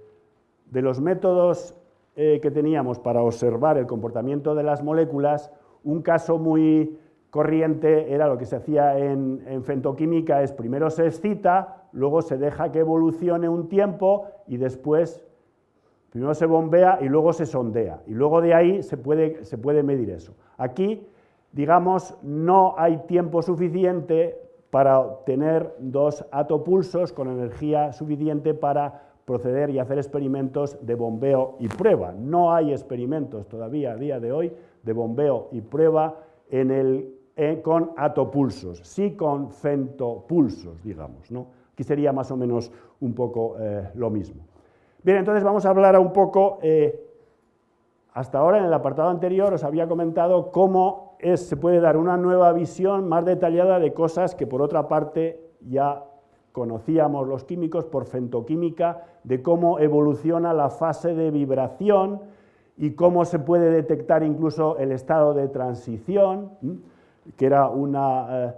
de los métodos que teníamos para observar el comportamiento de las moléculas, un caso muy corriente era lo que se hacía en femtoquímica, es primero se excita, luego se deja que evolucione un tiempo y después Primero se bombea y luego se sondea, y luego de ahí se puede medir eso. Aquí, digamos, no hay tiempo suficiente para obtener 2 atopulsos con energía suficiente para proceder y hacer experimentos de bombeo y prueba. No hay experimentos todavía a día de hoy de bombeo y prueba con atopulsos, sí con femtopulsos, digamos, ¿no? Aquí sería más o menos un poco lo mismo. Bien, entonces vamos a hablar un poco, hasta ahora en el apartado anterior os había comentado cómo se puede dar una nueva visión más detallada de cosas que por otra parte ya conocíamos los químicos por femtoquímica, de cómo evoluciona la fase de vibración y cómo se puede detectar incluso el estado de transición, que era una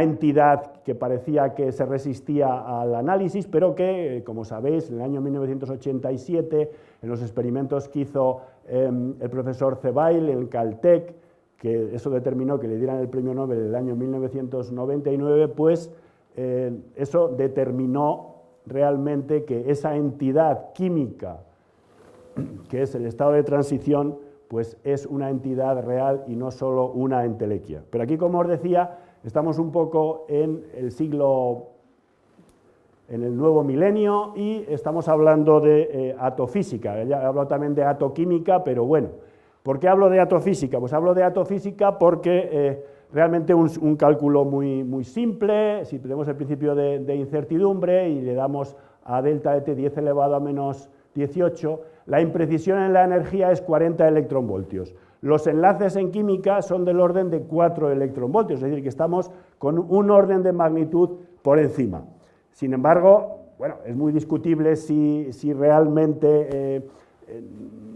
entidad que parecía que se resistía al análisis, pero que, como sabéis, en el año 1987, en los experimentos que hizo el profesor Zebail en Caltech, que eso determinó que le dieran el premio Nobel en el año 1999, pues eso determinó realmente que esa entidad química, que es el estado de transición, pues es una entidad real y no solo una entelequia. Pero aquí, como os decía, estamos un poco en el nuevo milenio y estamos hablando de atofísica. Ya he hablado también de atoquímica, pero bueno, ¿por qué hablo de atofísica? Pues hablo de atofísica porque realmente un cálculo muy simple, si tenemos el principio de incertidumbre y le damos a delta de t 10 elevado a menos 18, la imprecisión en la energía es 40 electronvoltios. Los enlaces en química son del orden de 4 electronvoltios, es decir, que estamos con un orden de magnitud por encima. Sin embargo, bueno, es muy discutible si realmente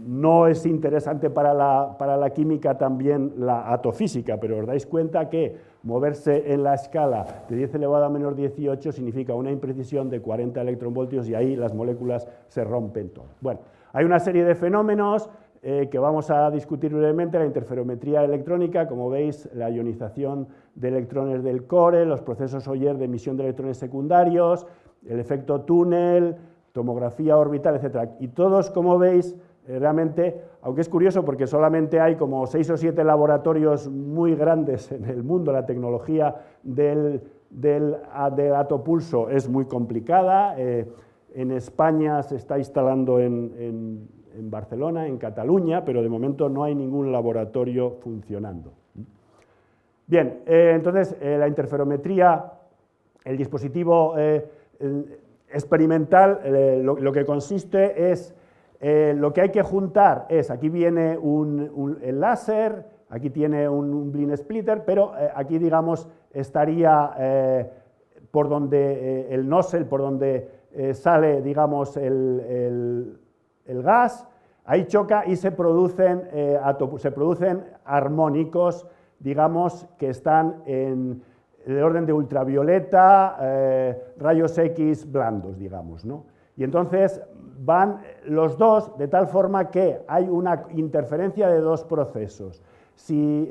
no es interesante para la química también la atofísica, pero os dais cuenta que moverse en la escala de 10 elevado a menos 18 significa una imprecisión de 40 electronvoltios y ahí las moléculas se rompen todas. Bueno, hay una serie de fenómenos que vamos a discutir brevemente: la interferometría electrónica, como veis, la ionización de electrones del core, los procesos Auger de emisión de electrones secundarios, el efecto túnel, tomografía orbital, etc. Y todos, como veis, realmente, aunque es curioso porque solamente hay como 6 o 7 laboratorios muy grandes en el mundo, la tecnología del atopulso es muy complicada. En España se está instalando en Barcelona, en Cataluña, pero de momento no hay ningún laboratorio funcionando. Bien, entonces la interferometría, el dispositivo experimental, lo que consiste es, lo que hay que juntar es, aquí viene el láser, aquí tiene un Blin splitter, pero aquí, digamos, estaría por donde el nozzle, por donde sale, digamos, el gas, ahí choca y se producen armónicos, digamos, que están en el orden de ultravioleta, rayos X blandos, digamos, ¿no? Y entonces van los dos de tal forma que hay una interferencia de dos procesos. Si,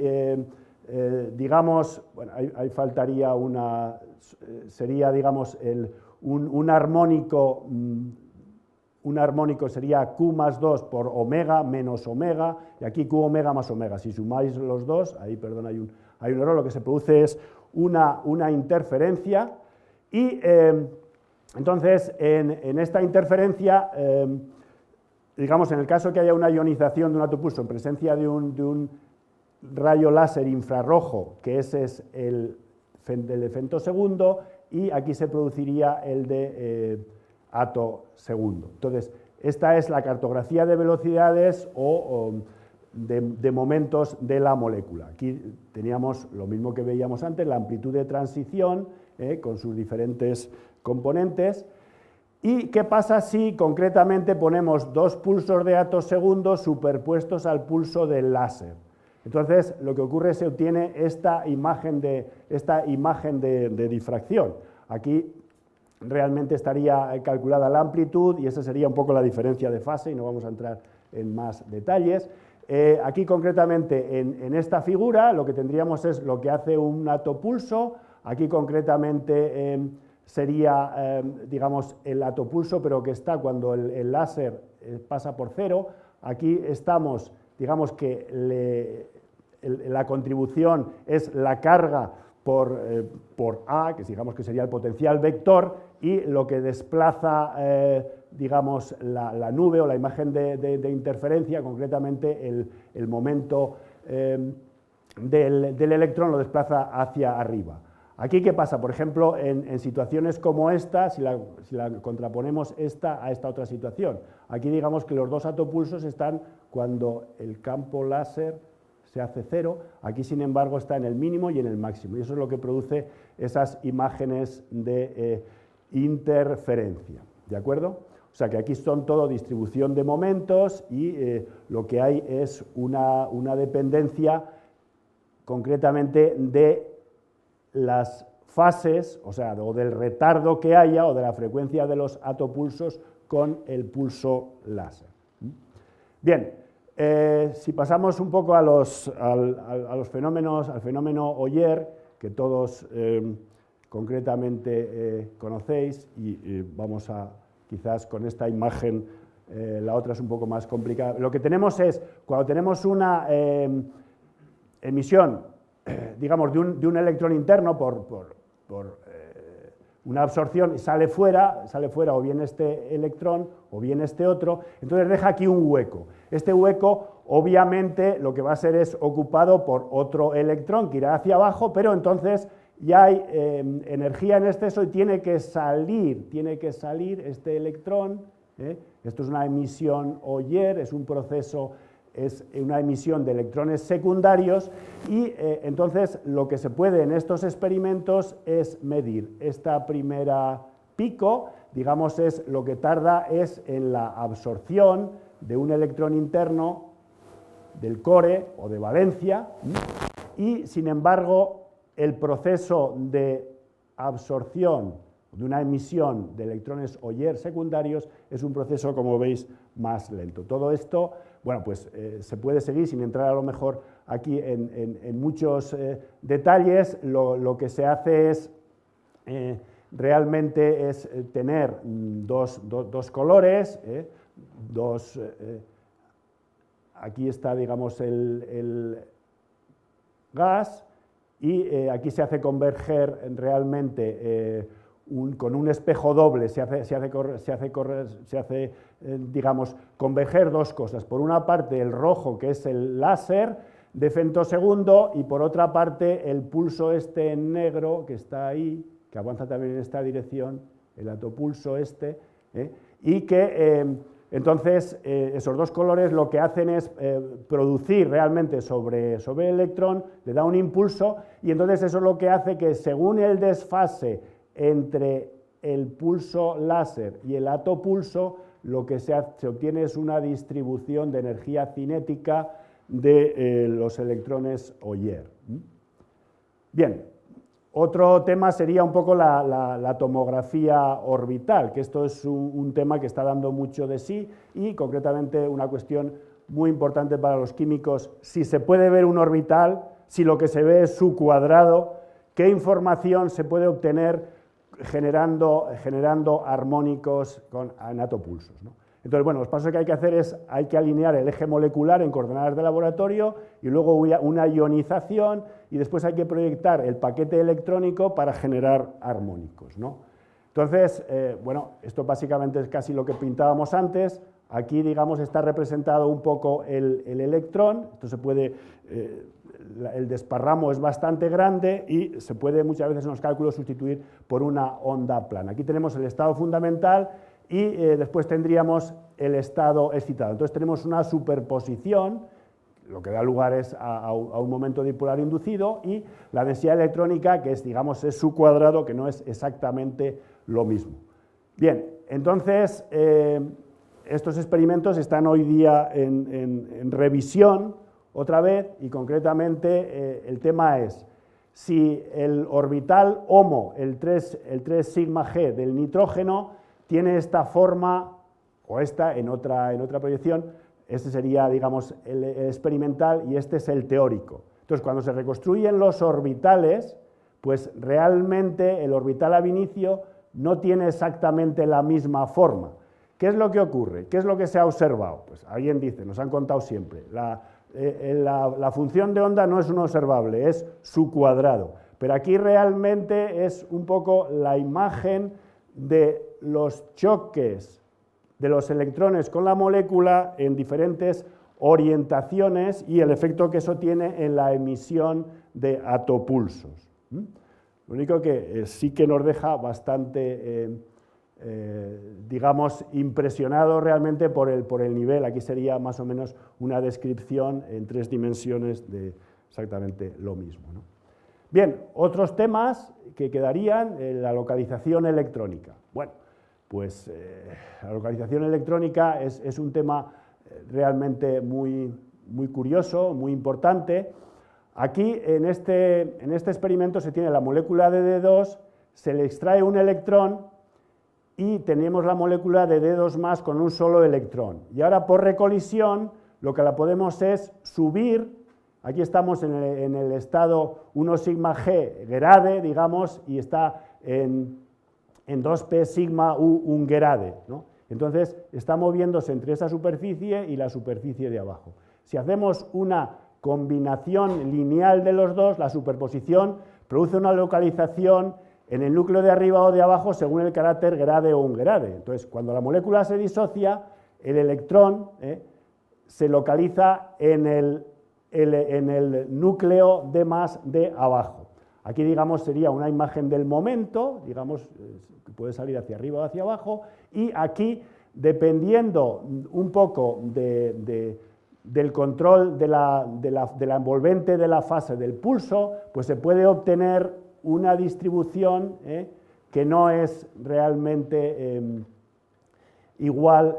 digamos, bueno, ahí faltaría sería, digamos, un armónico sería Q más 2 por omega menos omega, y aquí Q omega más omega. Si sumáis los dos, ahí, perdón, hay un error, lo que se produce es una interferencia, y entonces en esta interferencia, digamos, en el caso que haya una ionización de un atopulso en presencia de un rayo láser infrarrojo, que ese es el de femtosegundo, y aquí se produciría el de atosegundo. Entonces, esta es la cartografía de velocidades o de momentos de la molécula. Aquí teníamos lo mismo que veíamos antes, la amplitud de transición con sus diferentes componentes. ¿Y qué pasa si concretamente ponemos dos pulsos de atosegundo superpuestos al pulso del láser? Entonces, lo que ocurre es que se obtiene esta imagen de difracción. Aquí realmente estaría calculada la amplitud y esa sería un poco la diferencia de fase, y no vamos a entrar en más detalles. Aquí concretamente en esta figura lo que tendríamos es lo que hace un atopulso. Aquí concretamente sería, digamos, el atopulso, pero que está cuando el láser pasa por cero. Aquí estamos, digamos que la contribución es la carga por A, que digamos que sería el potencial vector, y lo que desplaza, digamos, la nube o la imagen de interferencia, concretamente el momento del electrón lo desplaza hacia arriba. Aquí, ¿qué pasa? Por ejemplo, en situaciones como esta, si la contraponemos esta a esta otra situación, aquí digamos que los dos atopulsos están cuando el campo láser se hace cero, aquí sin embargo está en el mínimo y en el máximo, y eso es lo que produce esas imágenes de interferencia, ¿de acuerdo? O sea que aquí son todo distribución de momentos y lo que hay es una dependencia concretamente de las fases, o sea, o del retardo que haya o de la frecuencia de los atopulsos con el pulso láser. Bien, si pasamos un poco a los fenómenos, al fenómeno Oyer, que todos concretamente conocéis, y vamos a, quizás con esta imagen, la otra es un poco más complicada. Lo que tenemos es, cuando tenemos una emisión, digamos, de un electrón interno por una absorción y sale fuera o bien este electrón o bien este otro, entonces deja aquí un hueco. Este hueco obviamente lo que va a ser es ocupado por otro electrón que irá hacia abajo, pero entonces ya hay energía en exceso y tiene que salir este electrón. Esto es una emisión Oyer, es un proceso, es una emisión de electrones secundarios y entonces lo que se puede en estos experimentos es medir esta primera pico, digamos, es lo que tarda es en la absorción de un electrón interno del core o de valencia y sin embargo el proceso de absorción de una emisión de electrones Oyer secundarios es un proceso, como veis, más lento. Todo esto, bueno, pues se puede seguir sin entrar a lo mejor aquí en muchos detalles. Lo que se hace es, realmente es tener dos colores, aquí está, digamos, el gas, y aquí se hace converger realmente con un espejo doble, se hace digamos, converger dos cosas. Por una parte el rojo, que es el láser de femtosegundo, y por otra parte el pulso este en negro, que está ahí, que avanza también en esta dirección, el atopulso este, y que entonces esos dos colores lo que hacen es producir realmente sobre el electrón, le da un impulso, y entonces eso es lo que hace que según el desfase entre el pulso láser y el atopulso, lo que se obtiene es una distribución de energía cinética de los electrones Oyer. Bien, otro tema sería un poco la tomografía orbital, que esto es un tema que está dando mucho de sí y concretamente una cuestión muy importante para los químicos: si se puede ver un orbital, si lo que se ve es su cuadrado, ¿qué información se puede obtener generando armónicos en atopulsos, ¿no? Entonces, bueno, los pasos que hay que hacer es, hay que alinear el eje molecular en coordenadas de laboratorio y luego una ionización, y después hay que proyectar el paquete electrónico para generar armónicos, ¿no? Entonces, bueno, esto básicamente es casi lo que pintábamos antes. Aquí, digamos, está representado un poco el electrón. Esto se puede, el desparramo es bastante grande y se puede muchas veces en los cálculos sustituir por una onda plana. Aquí tenemos el estado fundamental y después tendríamos el estado excitado. Entonces tenemos una superposición, lo que da lugar es a un momento dipolar inducido, y la densidad electrónica, que es, digamos, es su cuadrado, que no es exactamente lo mismo. Bien, entonces estos experimentos están hoy día en revisión otra vez, y concretamente el tema es si el orbital HOMO, el 3 sigma G del nitrógeno, tiene esta forma o esta en otra proyección. Este sería, digamos, el experimental y este es el teórico. Entonces, cuando se reconstruyen los orbitales, pues realmente el orbital ab initio no tiene exactamente la misma forma. ¿Qué es lo que ocurre? ¿Qué es lo que se ha observado? Pues alguien dice, nos han contado siempre, la función de onda no es un observable, es su cuadrado. Pero aquí realmente es un poco la imagen de los choques de los electrones con la molécula en diferentes orientaciones y el efecto que eso tiene en la emisión de atopulsos. Lo único que sí que nos deja bastante, digamos, impresionado realmente por el nivel. Aquí sería más o menos una descripción en 3 dimensiones de exactamente lo mismo, ¿no? Bien, otros temas que quedarían, la localización electrónica. Bueno, pues la localización electrónica es un tema realmente muy curioso, muy importante. Aquí, en este experimento, se tiene la molécula de D2, se le extrae un electrón y tenemos la molécula de D2+ con un solo electrón. Y ahora, por recolisión, lo que la podemos es subir. Aquí estamos en el estado 1 sigma G Gerade, digamos, y está en 2p sigma U Ungerade, ¿no? Entonces, está moviéndose entre esa superficie y la superficie de abajo. Si hacemos una combinación lineal de los dos, la superposición produce una localización en el núcleo de arriba o de abajo según el carácter Gerade o Ungerade. Entonces, cuando la molécula se disocia, el electrón se localiza en el núcleo D+ de abajo. Aquí, digamos, sería una imagen del momento, digamos, que puede salir hacia arriba o hacia abajo, y aquí, dependiendo un poco del control de la envolvente de la fase del pulso, pues se puede obtener una distribución que no es realmente igual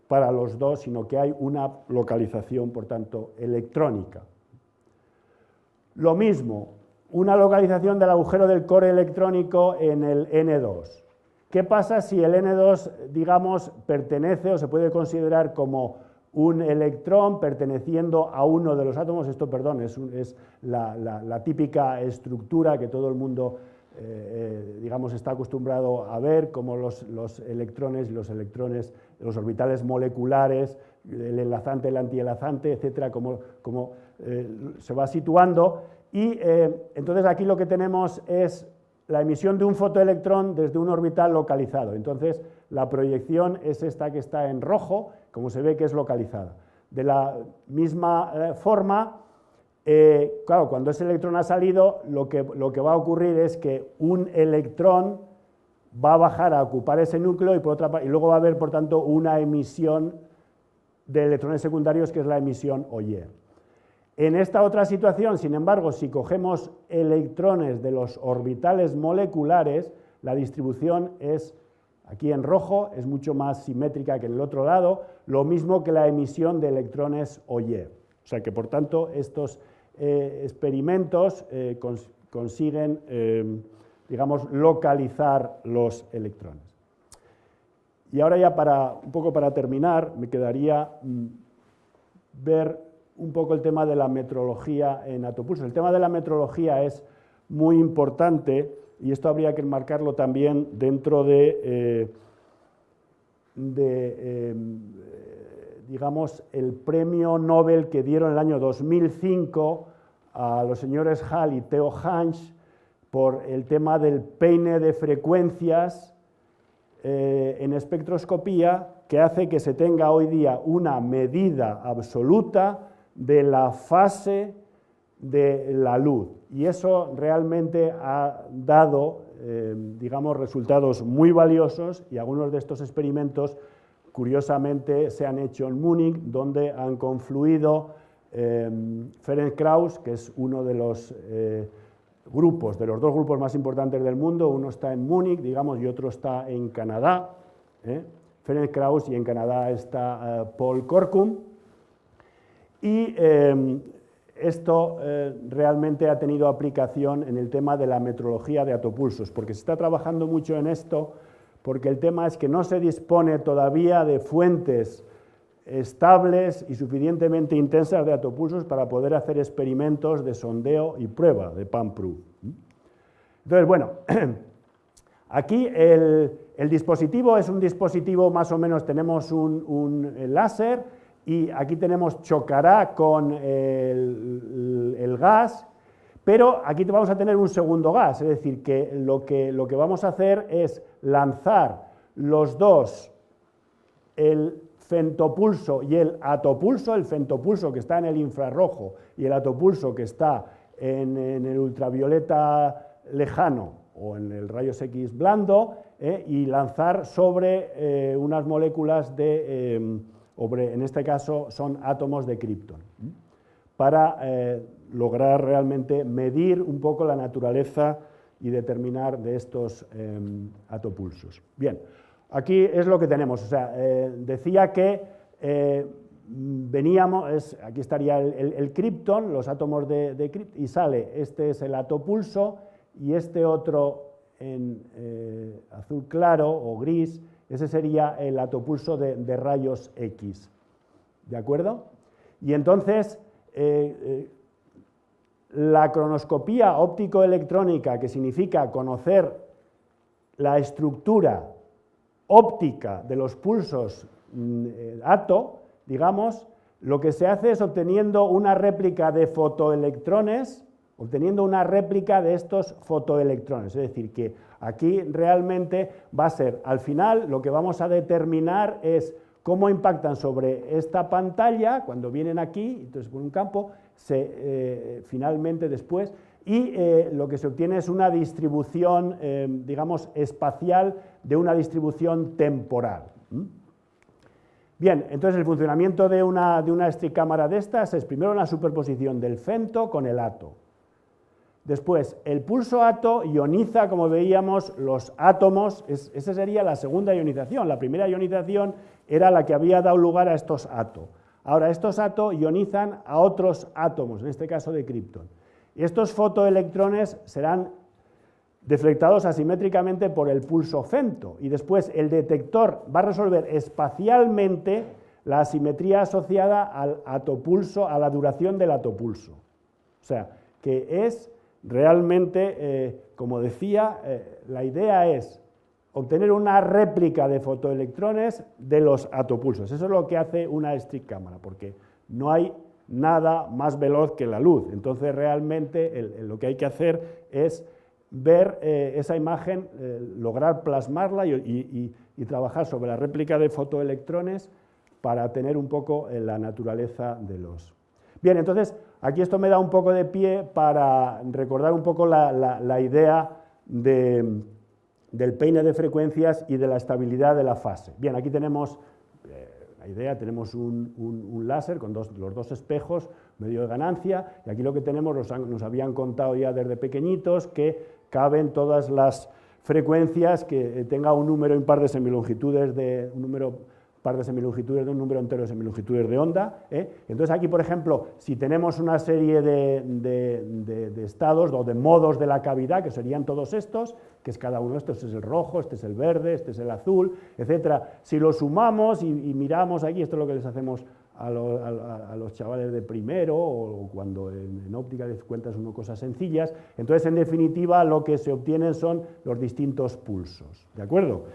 para los dos, sino que hay una localización, por tanto, electrónica. Lo mismo, una localización del agujero del core electrónico en el N2. ¿Qué pasa si el N2, digamos, pertenece o se puede considerar como un electrón perteneciendo a uno de los átomos? Esto, perdón, es la típica estructura que todo el mundo, digamos, está acostumbrado a ver, como los electrones y los orbitales moleculares, el enlazante, el antienlazante, etcétera, como se va situando. Y entonces aquí lo que tenemos es la emisión de un fotoelectrón desde un orbital localizado. Entonces la proyección es esta que está en rojo, como se ve que es localizada. De la misma forma, claro, cuando ese electrón ha salido, lo que va a ocurrir es que un electrón va a bajar a ocupar ese núcleo y luego va a haber, por tanto, una emisión de electrones secundarios, que es la emisión Oyer. En esta otra situación, sin embargo, si cogemos electrones de los orbitales moleculares, la distribución es, aquí en rojo, es mucho más simétrica que en el otro lado, lo mismo que la emisión de electrones Oyer. O sea que, por tanto, estos experimentos consiguen, digamos, localizar los electrones. Y ahora ya un poco para terminar, me quedaría ver un poco el tema de la metrología en atopulsos. El tema de la metrología es muy importante y esto habría que enmarcarlo también dentro digamos, el premio Nobel que dieron en el año 2005 a los señores Hall y Theo Hansch por el tema del peine de frecuencias en espectroscopía, que hace que se tenga hoy día una medida absoluta de la fase de la luz. Y eso realmente ha dado, digamos, resultados muy valiosos, y algunos de estos experimentos, curiosamente, se han hecho en Múnich, donde han confluido Ferenc Krauss, que es uno de los grupos, de los 2 grupos más importantes del mundo. Uno está en Múnich, digamos, y otro está en Canadá, Ferenc Krauss, y en Canadá está Paul Corkum. Y esto realmente ha tenido aplicación en el tema de la metrología de atopulsos, porque se está trabajando mucho en esto, porque el tema es que no se dispone todavía de fuentes estables y suficientemente intensas de atopulsos para poder hacer experimentos de sondeo y prueba de PAM-PRU. Entonces, bueno, Aquí el dispositivo es un dispositivo más o menos, tenemos un láser y aquí chocará con el gas, pero aquí vamos a tener un segundo gas, es decir, que lo que vamos a hacer es lanzar los dos, el femtopulso y el atopulso, el femtopulso que está en el infrarrojo y el atopulso que está en el ultravioleta lejano o en el rayos X blando, y lanzar sobre unas moléculas en este caso son átomos de kripton, para lograr realmente medir un poco la naturaleza y determinar de estos atopulsos. Bien, aquí es lo que tenemos, o sea, decía que aquí estaría el kripton, los átomos de kripton, y sale, este es el atopulso, y este otro en azul claro o gris, ese sería el atopulso de rayos X, ¿de acuerdo? Y entonces, la cronoscopía óptico-electrónica, que significa conocer la estructura óptica de los pulsos ATO, digamos, lo que se hace es obteniendo una réplica de fotoelectrones, obteniendo una réplica de estos fotoelectrones, es decir, que aquí realmente va a ser, al final, lo que vamos a determinar es cómo impactan sobre esta pantalla, cuando vienen aquí, entonces por un campo, finalmente después, y lo que se obtiene es una distribución, digamos, espacial de una distribución temporal. Bien, entonces el funcionamiento de una street cámara de estas es primero la superposición del femto con el ato. Después, el pulso ato ioniza, como veíamos, los átomos, esa sería la segunda ionización. La primera ionización era la que había dado lugar a estos ato. Ahora, estos ato ionizan a otros átomos, en este caso de kripton. Y estos fotoelectrones serán deflectados asimétricamente por el pulso femto, y después el detector va a resolver espacialmente la asimetría asociada al atopulso, a la duración del atopulso. O sea, que es realmente, como decía, la idea es obtener una réplica de fotoelectrones de los atopulsos. Eso es lo que hace una street cámara, porque no hay nada más veloz que la luz. Entonces, realmente lo que hay que hacer es ver esa imagen, lograr plasmarla y trabajar sobre la réplica de fotoelectrones para tener un poco la naturaleza de los... Bien, entonces, aquí esto me da un poco de pie para recordar un poco la idea del peine de frecuencias y de la estabilidad de la fase. Bien, aquí tenemos la idea, tenemos un láser con los dos espejos, medio de ganancia, y aquí lo que tenemos, nos habían contado ya desde pequeñitos, que caben todas las frecuencias que tenga un número impar de semilongitudes de un número entero de semilongitudes de onda. Entonces aquí, por ejemplo, si tenemos una serie de estados o de modos de la cavidad, que serían todos estos, que es cada uno de estos, este es el rojo, este es el verde, este es el azul, etcétera. Si lo sumamos y miramos aquí, esto es lo que les hacemos a los chavales de primero, o cuando en óptica les cuentas cosas sencillas, entonces en definitiva lo que se obtienen son los distintos pulsos, ¿de acuerdo?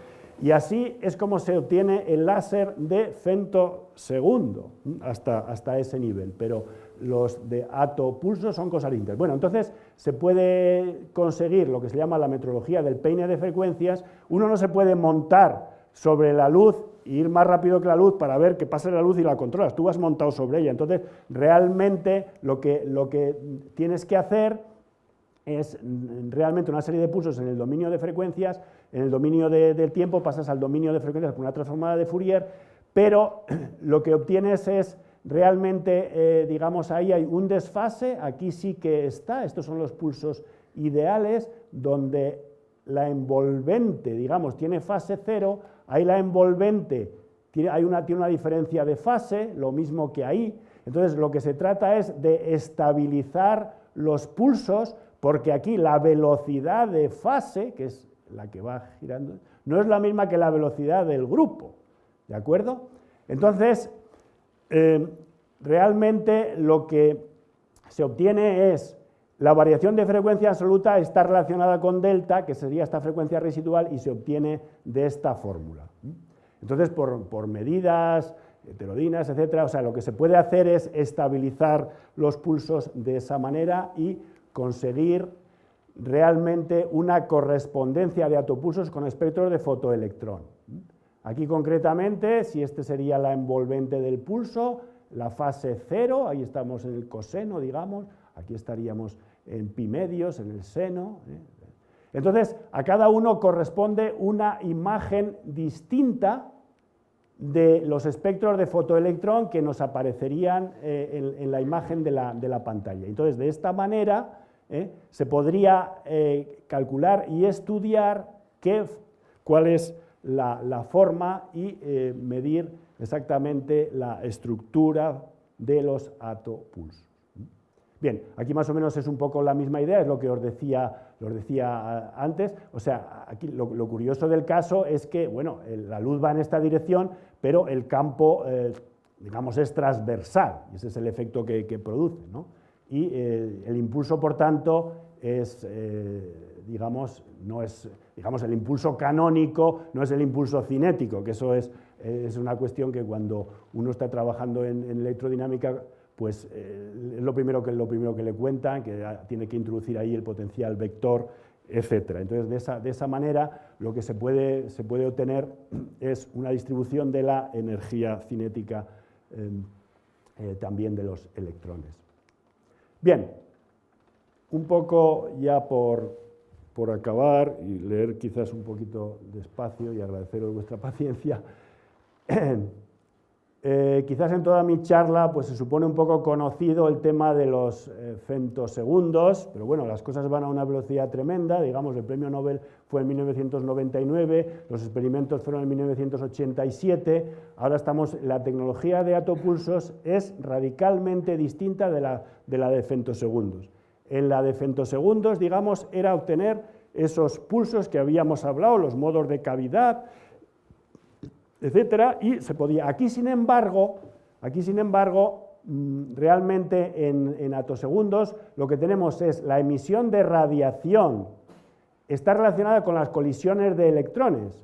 Y así es como se obtiene el láser de femtosegundo, hasta ese nivel, pero los de atopulso son cosas distintas. Bueno, entonces se puede conseguir lo que se llama la metrología del peine de frecuencias. Uno no se puede montar sobre la luz e ir más rápido que la luz para ver que pase la luz y la controlas. Tú vas montado sobre ella. Entonces, realmente lo que tienes que hacer es realmente una serie de pulsos en el dominio de frecuencias, en el dominio del tiempo pasas al dominio de frecuencias con una transformada de Fourier, pero lo que obtienes es realmente, digamos, ahí hay un desfase, aquí sí que está, estos son los pulsos ideales, donde la envolvente, digamos, tiene fase cero, ahí la envolvente tiene una diferencia de fase, lo mismo que ahí. Entonces, lo que se trata es de estabilizar los pulsos, porque aquí la velocidad de fase, que es la que va girando, no es la misma que la velocidad del grupo, ¿de acuerdo? Entonces, realmente lo que se obtiene es La variación de frecuencia absoluta está relacionada con delta, que sería esta frecuencia residual, y se obtiene de esta fórmula. Entonces, por medidas heterodinas, etcétera, o sea, lo que se puede hacer es estabilizar los pulsos de esa manera y conseguir realmente una correspondencia de atopulsos con espectros de fotoelectrón. Aquí concretamente, si este sería la envolvente del pulso, la fase 0, ahí estamos en el coseno, digamos, aquí estaríamos en pi medios, en el seno. Entonces, a cada uno corresponde una imagen distinta de los espectros de fotoelectrón que nos aparecerían en la imagen de la pantalla. Entonces, de esta manera se podría calcular y estudiar cuál es la forma y medir exactamente la estructura de los atopulsos. Bien, aquí más o menos es un poco la misma idea, es lo que os decía antes. O sea, aquí lo curioso del caso es que, bueno, la luz va en esta dirección, pero el campo, digamos, es transversal, y ese es el efecto que produce, ¿no? Y el impulso, por tanto, es, digamos, no es, digamos, el impulso canónico no es el impulso cinético, que eso es una cuestión que cuando uno está trabajando en electrodinámica, pues es lo primero que le cuentan, que tiene que introducir ahí el potencial vector, etc. Entonces, de esa manera, lo que se puede obtener es una distribución de la energía cinética también de los electrones. Bien, un poco ya por acabar y leer quizás un poquito despacio y agradeceros vuestra paciencia. Quizás en toda mi charla pues se supone un poco conocido el tema de los femtosegundos, pero bueno, las cosas van a una velocidad tremenda, digamos, el premio Nobel fue en 1999, los experimentos fueron en 1987, ahora la tecnología de atopulsos es radicalmente distinta de la de femtosegundos. En la de femtosegundos, digamos, era obtener esos pulsos que habíamos hablado, los modos de cavidad, etcétera, y se podía. Aquí, sin embargo, realmente en atosegundos lo que tenemos es la emisión de radiación, está relacionada con las colisiones de electrones,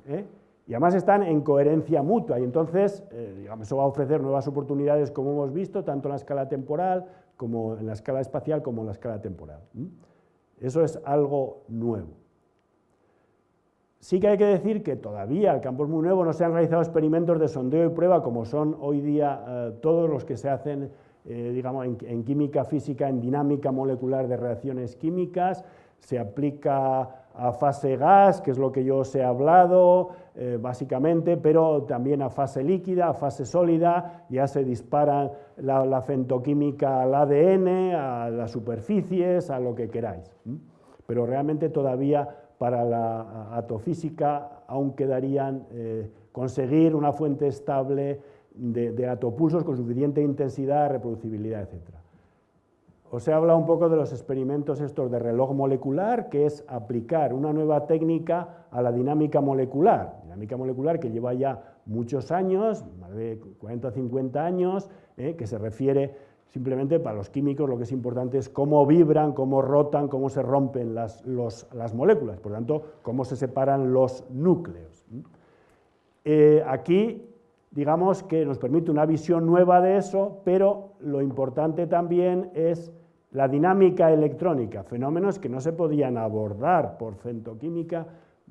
y además están en coherencia mutua, y entonces, digamos, eso va a ofrecer nuevas oportunidades, como hemos visto, tanto en la escala temporal, como en la escala espacial, como en la escala temporal. Eso es algo nuevo. Sí que hay que decir que todavía el campo es muy nuevo, no se han realizado experimentos de sondeo y prueba como son hoy día todos los que se hacen digamos, en química física, en dinámica molecular de reacciones químicas, se aplica a fase gas, que es lo que yo os he hablado, básicamente, pero también a fase líquida, a fase sólida, ya se dispara la femtoquímica al ADN, a las superficies, a lo que queráis. Pero realmente todavía para la atofísica aún quedarían conseguir una fuente estable de atopulsos con suficiente intensidad, reproducibilidad, etc. Os he hablado un poco de los experimentos estos de reloj molecular, que es aplicar una nueva técnica a la dinámica molecular que lleva ya muchos años, más de 40 o 50 años, que se refiere simplemente para los químicos lo que es importante es cómo vibran, cómo rotan, cómo se rompen las moléculas, por lo tanto, cómo se separan los núcleos. Aquí, digamos que nos permite una visión nueva de eso, pero lo importante también es la dinámica electrónica, fenómenos que no se podían abordar por femtoquímica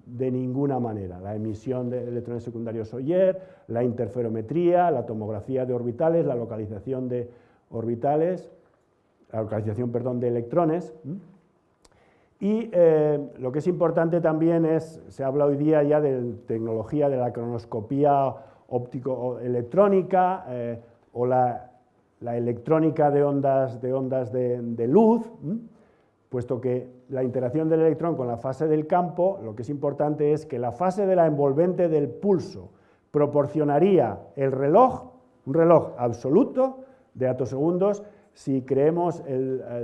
de ninguna manera. La emisión de electrones secundarios Oyer, la interferometría, la tomografía de orbitales, la localización de orbitales, la localización, perdón, de electrones. Y lo que es importante también es, se habla hoy día ya de tecnología de la cronoscopía óptico-electrónica o la electrónica de ondas de luz, puesto que la interacción del electrón con la fase del campo, lo que es importante es que la fase de la envolvente del pulso proporcionaría el reloj, un reloj absoluto de atosegundos, si creemos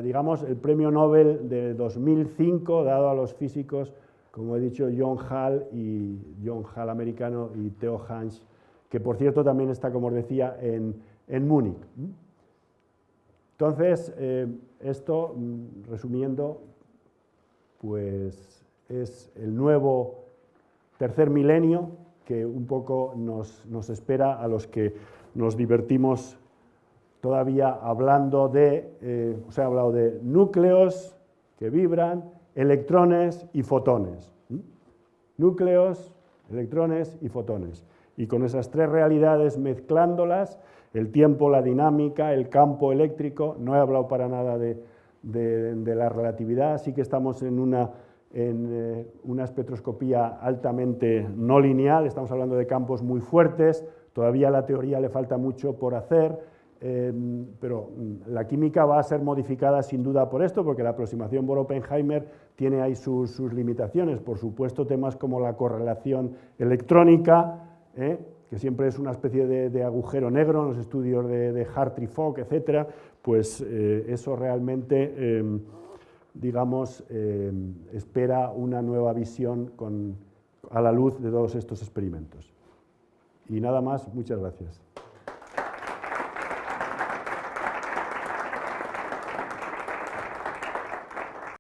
digamos, el premio Nobel de 2005 dado a los físicos, como he dicho, John Hall americano y Theo Hansch, que por cierto también está, como os decía, en Múnich. Entonces, esto, resumiendo, pues es el nuevo tercer milenio que un poco nos espera a los que nos divertimos todavía hablando de, os he hablado de núcleos que vibran, electrones y fotones. Núcleos, electrones y fotones. Y con esas tres realidades mezclándolas, el tiempo, la dinámica, el campo eléctrico, no he hablado para nada de la relatividad, sí que estamos en una espectroscopía altamente no lineal, estamos hablando de campos muy fuertes, todavía a la teoría le falta mucho por hacer, pero la química va a ser modificada sin duda por esto, porque la aproximación Bohr-Oppenheimer tiene ahí sus limitaciones, por supuesto temas como la correlación electrónica, que siempre es una especie de agujero negro en los estudios de Hartree-Fock, etcétera, pues eso realmente, digamos, espera una nueva visión a la luz de todos estos experimentos. Y nada más, muchas gracias.